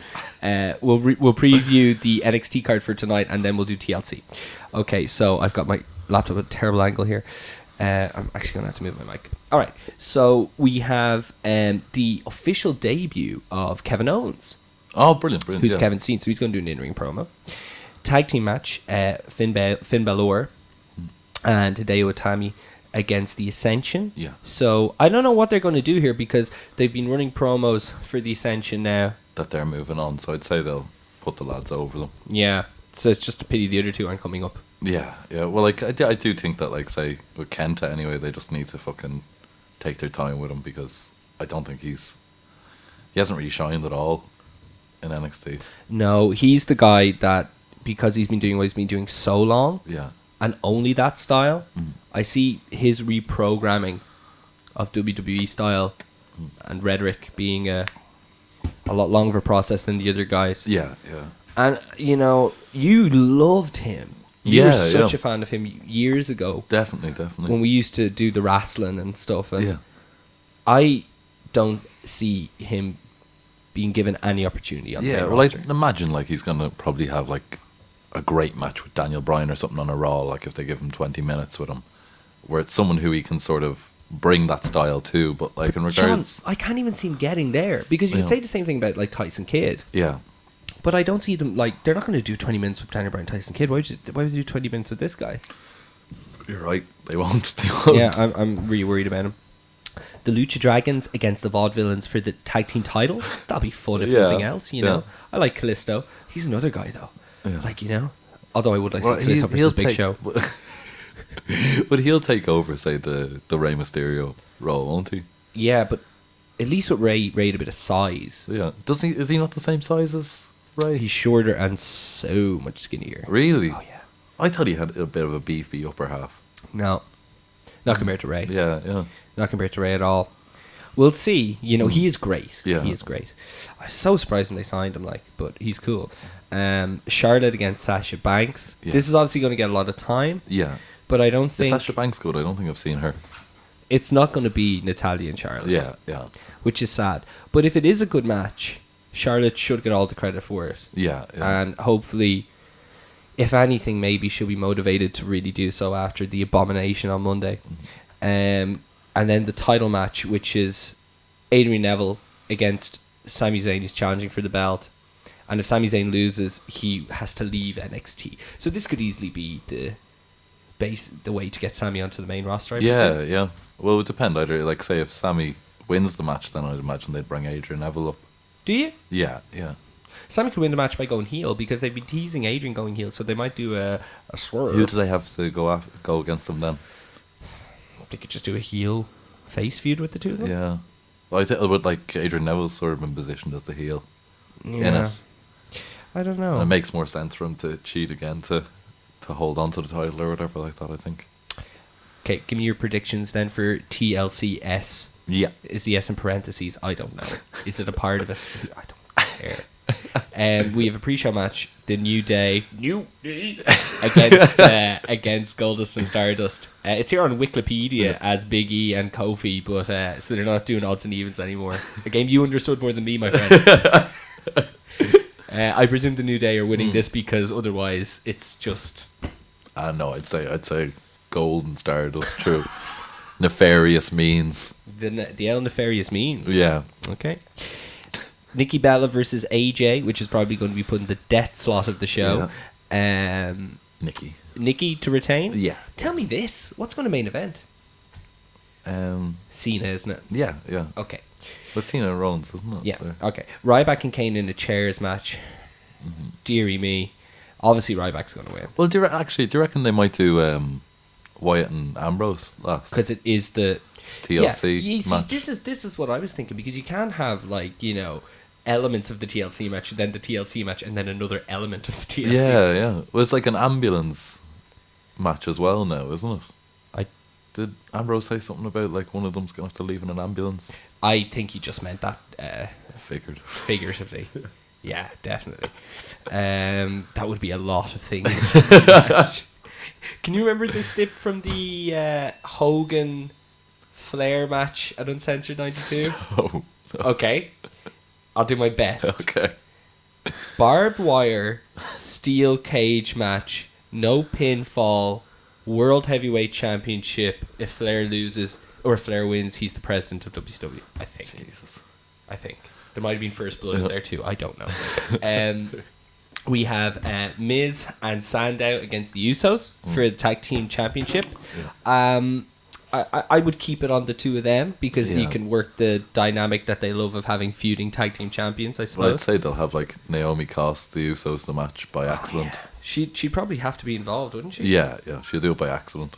Speaker 2: We'll preview the NXT card for tonight, and then we'll do TLC. Okay, so I've got my laptop at a terrible angle here. I'm actually going to have to move my mic. All right, so we have the official debut of Kevin Owens.
Speaker 3: Oh, brilliant.
Speaker 2: Who's Kevin Steen, so he's going to do an in-ring promo. Tag team match, Finn Balor and Hideo Itami against the Ascension.
Speaker 3: Yeah.
Speaker 2: So I don't know what they're going to do here because they've been running promos for the Ascension now.
Speaker 3: That they're moving on, so I'd say they'll put the lads over them.
Speaker 2: Yeah. So it's just a pity the other two aren't coming up.
Speaker 3: Yeah. Well, like I do think that, like, say with Kenta anyway, they just need to fucking take their time with him because I don't think he hasn't really shined at all in NXT.
Speaker 2: No, he's the guy that because he's been doing what he's been doing so long.
Speaker 3: Yeah.
Speaker 2: And only that style. I see his reprogramming of WWE style and rhetoric being a lot longer of a process than the other guys.
Speaker 3: Yeah.
Speaker 2: And, you know, you loved him. You were such a fan of him years ago.
Speaker 3: Definitely.
Speaker 2: When we used to do the wrestling and stuff. And
Speaker 3: yeah.
Speaker 2: I don't see him being given any opportunity on the main roster.
Speaker 3: Like, imagine, like, he's going to probably have, like, a great match with Daniel Bryan or something on a Raw, like if they give him 20 minutes with him, where it's someone who he can sort of bring that style to, but like in regards...
Speaker 2: John, I can't even see him getting there, because you could say the same thing about like Tyson Kidd.
Speaker 3: Yeah.
Speaker 2: But I don't see them, like, they're not going to do 20 minutes with Daniel Bryan, Tyson Kidd. Why would you do 20 minutes with this guy?
Speaker 3: You're right, they won't.
Speaker 2: Yeah, I'm really worried about him. The Lucha Dragons against the Vaudevillains for the tag team title. That'll be fun if nothing else, you know. I like Kalisto. He's another guy though. Yeah. Like, you know, although I would like to see Kalisto versus Big Show.
Speaker 3: But he'll take over, say, the Rey Mysterio role, won't he?
Speaker 2: Yeah, but at least with Rey had a bit of size.
Speaker 3: Yeah. Is he not the same size as Rey?
Speaker 2: He's shorter and so much skinnier.
Speaker 3: Really?
Speaker 2: Oh, yeah.
Speaker 3: I thought he had a bit of a beefy upper half.
Speaker 2: No. Not compared to Rey.
Speaker 3: Yeah.
Speaker 2: Not compared to Rey at all. We'll see. You know, he is great.
Speaker 3: Yeah.
Speaker 2: He is great. I was so surprised when they signed him, like, but he's cool. Charlotte against Sasha Banks. Yeah. This is obviously going to get a lot of time.
Speaker 3: Yeah.
Speaker 2: But I don't think...
Speaker 3: Is Sasha Banks good? I don't think I've seen her.
Speaker 2: It's not going to be Natalya and Charlotte.
Speaker 3: Yeah.
Speaker 2: Which is sad. But if it is a good match, Charlotte should get all the credit for it.
Speaker 3: Yeah.
Speaker 2: And hopefully, if anything, maybe she'll be motivated to really do so after the abomination on Monday. And then the title match, which is Adrian Neville against Sami Zayn, who's challenging for the belt. And if Sami Zayn loses, he has to leave NXT. So this could easily be the way to get Sami onto the main roster.
Speaker 3: Yeah. Well, it would depend. Either, like, say, if Sami wins the match, then I'd imagine they'd bring Adrian Neville up.
Speaker 2: Do you?
Speaker 3: Yeah.
Speaker 2: Sami could win the match by going heel, because they've been teasing Adrian going heel, so they might do a swerve.
Speaker 3: Who do they have to go against him then?
Speaker 2: They could just do a heel face feud with the two of them.
Speaker 3: Yeah. Well, I think it would, like, Adrian Neville's sort of been positioned as the heel in it.
Speaker 2: I don't know.
Speaker 3: And it makes more sense for him to cheat again to hold on to the title or whatever like that, I think.
Speaker 2: Okay, give me your predictions then for TLCS.
Speaker 3: Yeah.
Speaker 2: Is the S in parentheses? I don't know. Is it a part of it? I don't care. We have a pre-show match, the New Day against Goldust and Stardust. It's here on Wikipedia as Big E and Kofi, but so they're not doing odds and evens anymore. A game you understood more than me, my friend. I presume the New Day are winning this because otherwise it's just...
Speaker 3: No, I'd say Gold and Stardust, true. Nefarious means.
Speaker 2: The L nefarious means.
Speaker 3: Yeah.
Speaker 2: Okay. Nikki Bella versus AJ, which is probably going to be put in the death slot of the show.
Speaker 3: Yeah.
Speaker 2: Nikki to retain?
Speaker 3: Yeah.
Speaker 2: Tell me this. What's going to main event? Cena, isn't it?
Speaker 3: Yeah.
Speaker 2: Okay.
Speaker 3: But Cena and Rollins, isn't it?
Speaker 2: Yeah. Okay. Ryback and Kane in a chairs match. Deary me. Obviously, Ryback's going to win.
Speaker 3: Well, do you reckon they might do Wyatt and Ambrose last.
Speaker 2: Because it is the
Speaker 3: TLC match.
Speaker 2: This is what I was thinking, because you can't have, like, you know, elements of the TLC match, then the TLC match, and then another element of the TLC.
Speaker 3: Yeah. Well, it's like an ambulance match as well now, isn't it? Did Ambrose say something about, like, one of them's going to have to leave in an ambulance?
Speaker 2: I think he just meant that figuratively. Yeah, definitely. That would be a lot of things. Can you remember the snip from the Hogan Flair match at Uncensored 92?
Speaker 3: No.
Speaker 2: Okay. I'll do my best.
Speaker 3: Okay.
Speaker 2: Barbed wire, steel cage match, no pinfall, World Heavyweight Championship. If Flair loses or Flair wins, he's the president of WCW, I think.
Speaker 3: Jesus.
Speaker 2: I think. There might have been First Blood in there too. I don't know. We have Miz and Sandow against the Usos for the Tag Team Championship. Yeah. I would keep it on the two of them, because you can work the dynamic that they love of having feuding tag team champions, I suppose.
Speaker 3: Well, I'd say they'll have, like, Naomi cost the Usos the match by accident.
Speaker 2: Yeah. She'd probably have to be involved, wouldn't she?
Speaker 3: Yeah, she'll do it by accident.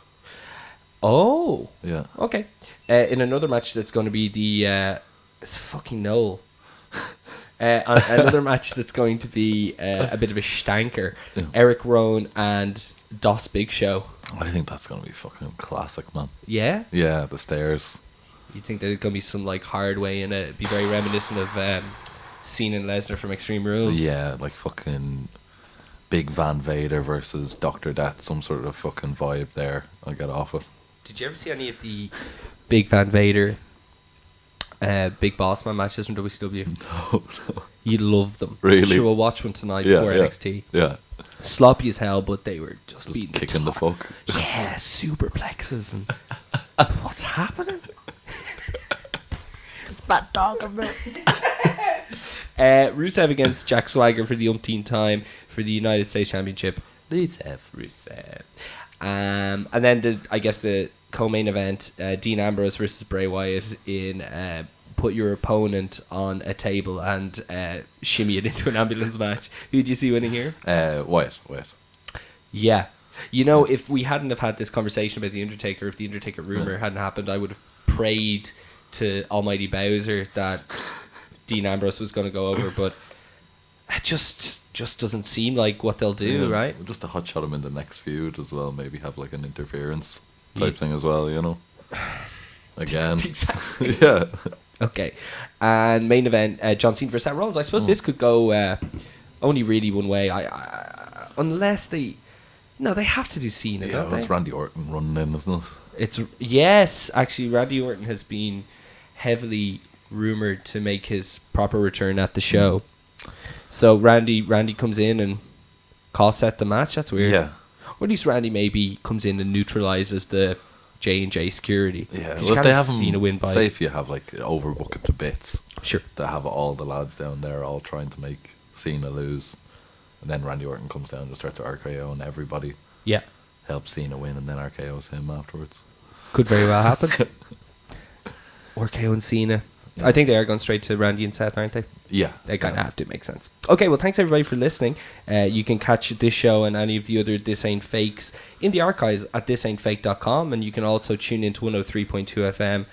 Speaker 2: Oh.
Speaker 3: Yeah.
Speaker 2: Okay. In another match that's going to be the... it's fucking Noel. Another match that's going to be a bit of a stanker. Yeah. Eric Rowan and Dos Big Show.
Speaker 3: I think that's going to be fucking classic, man.
Speaker 2: Yeah?
Speaker 3: Yeah, the stairs.
Speaker 2: You think there's going to be some, like, hard way in it? It'd be very reminiscent of Cena and Lesnar from Extreme Rules.
Speaker 3: Yeah, like fucking Big Van Vader versus Dr. Death, some sort of fucking vibe there. I'll get off it.
Speaker 2: Did you ever see any of the Big Van Vader, Big Boss Man matches from WCW?
Speaker 3: No.
Speaker 2: You love them.
Speaker 3: Really?
Speaker 2: Sure, we'll watch one tonight before NXT.
Speaker 3: Yeah.
Speaker 2: Sloppy as hell, but they were just beating
Speaker 3: kicking the fuck.
Speaker 2: Yeah, superplexes and what's happening? It's bad talking, man. Rusev against Jack Swagger for the umpteenth time for the United States Championship. Rusev. And then the co-main event, Dean Ambrose versus Bray Wyatt in put your opponent on a table and shimmy it into an ambulance match. Who do you see winning here?
Speaker 3: Wyatt.
Speaker 2: Yeah. You know, if we hadn't have had this conversation about The Undertaker, if the Undertaker rumor hadn't happened, I would have prayed to Almighty Bowser that Dean Ambrose was going to go over, but it just doesn't seem like what they'll do, right?
Speaker 3: Just to hotshot him in the next feud as well, maybe have like an interference type thing as well, you know? Again.
Speaker 2: Exactly.
Speaker 3: Yeah.
Speaker 2: Okay. And main event, John Cena versus Seth Rollins. I suppose this could go only really one way. Unless they... No, they have to do Cena, don't they?
Speaker 3: It's Randy Orton running in, isn't it?
Speaker 2: Yes, actually, Randy Orton has been heavily rumoured to make his proper return at the show. So Randy comes in and costs Seth the match. That's weird.
Speaker 3: Yeah.
Speaker 2: Or at least Randy maybe comes in and neutralises the J&J security.
Speaker 3: Yeah, well, if they have Cena win by... Say if you have, like, overbook it to bits.
Speaker 2: Sure.
Speaker 3: They have all the lads down there all trying to make Cena lose. And then Randy Orton comes down and just starts to RKO and everybody.
Speaker 2: Yeah.
Speaker 3: Helps Cena win and then RKOs him afterwards.
Speaker 2: Could very well happen. RKO and Cena. Yeah. I think they are going straight to Randy and Seth, aren't they?
Speaker 3: Yeah.
Speaker 2: They kind of have to. Make sense. Okay, well, thanks everybody for listening. You can catch this show and any of the other This Ain't Fakes in the archives at thisaintfake.com, and you can also tune into 103.2 FM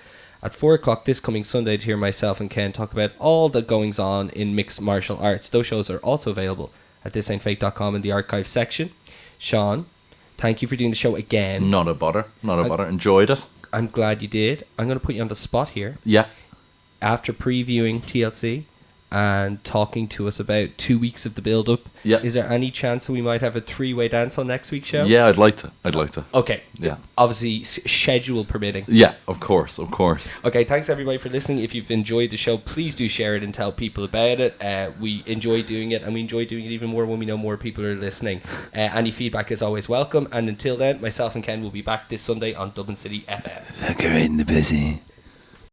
Speaker 2: at 4 o'clock this coming Sunday to hear myself and Ken talk about all the goings on in mixed martial arts. Those shows are also available at thisaintfake.com in the archive section. Sean, thank you for doing the show again.
Speaker 3: Not a bother. Enjoyed it.
Speaker 2: I'm glad you did. I'm going to put you on the spot here.
Speaker 3: Yeah.
Speaker 2: After previewing TLC and talking to us about 2 weeks of the build-up, is there any chance that we might have a 3-way dance on next week's show?
Speaker 3: Yeah, I'd like to.
Speaker 2: Okay.
Speaker 3: Yeah.
Speaker 2: Obviously, schedule permitting.
Speaker 3: Yeah, of course.
Speaker 2: Okay, thanks everybody for listening. If you've enjoyed the show, please do share it and tell people about it. We enjoy doing it, and we enjoy doing it even more when we know more people are listening. Any feedback is always welcome, and until then, myself and Ken will be back this Sunday on Dublin City FM.
Speaker 3: Fucker in the busy.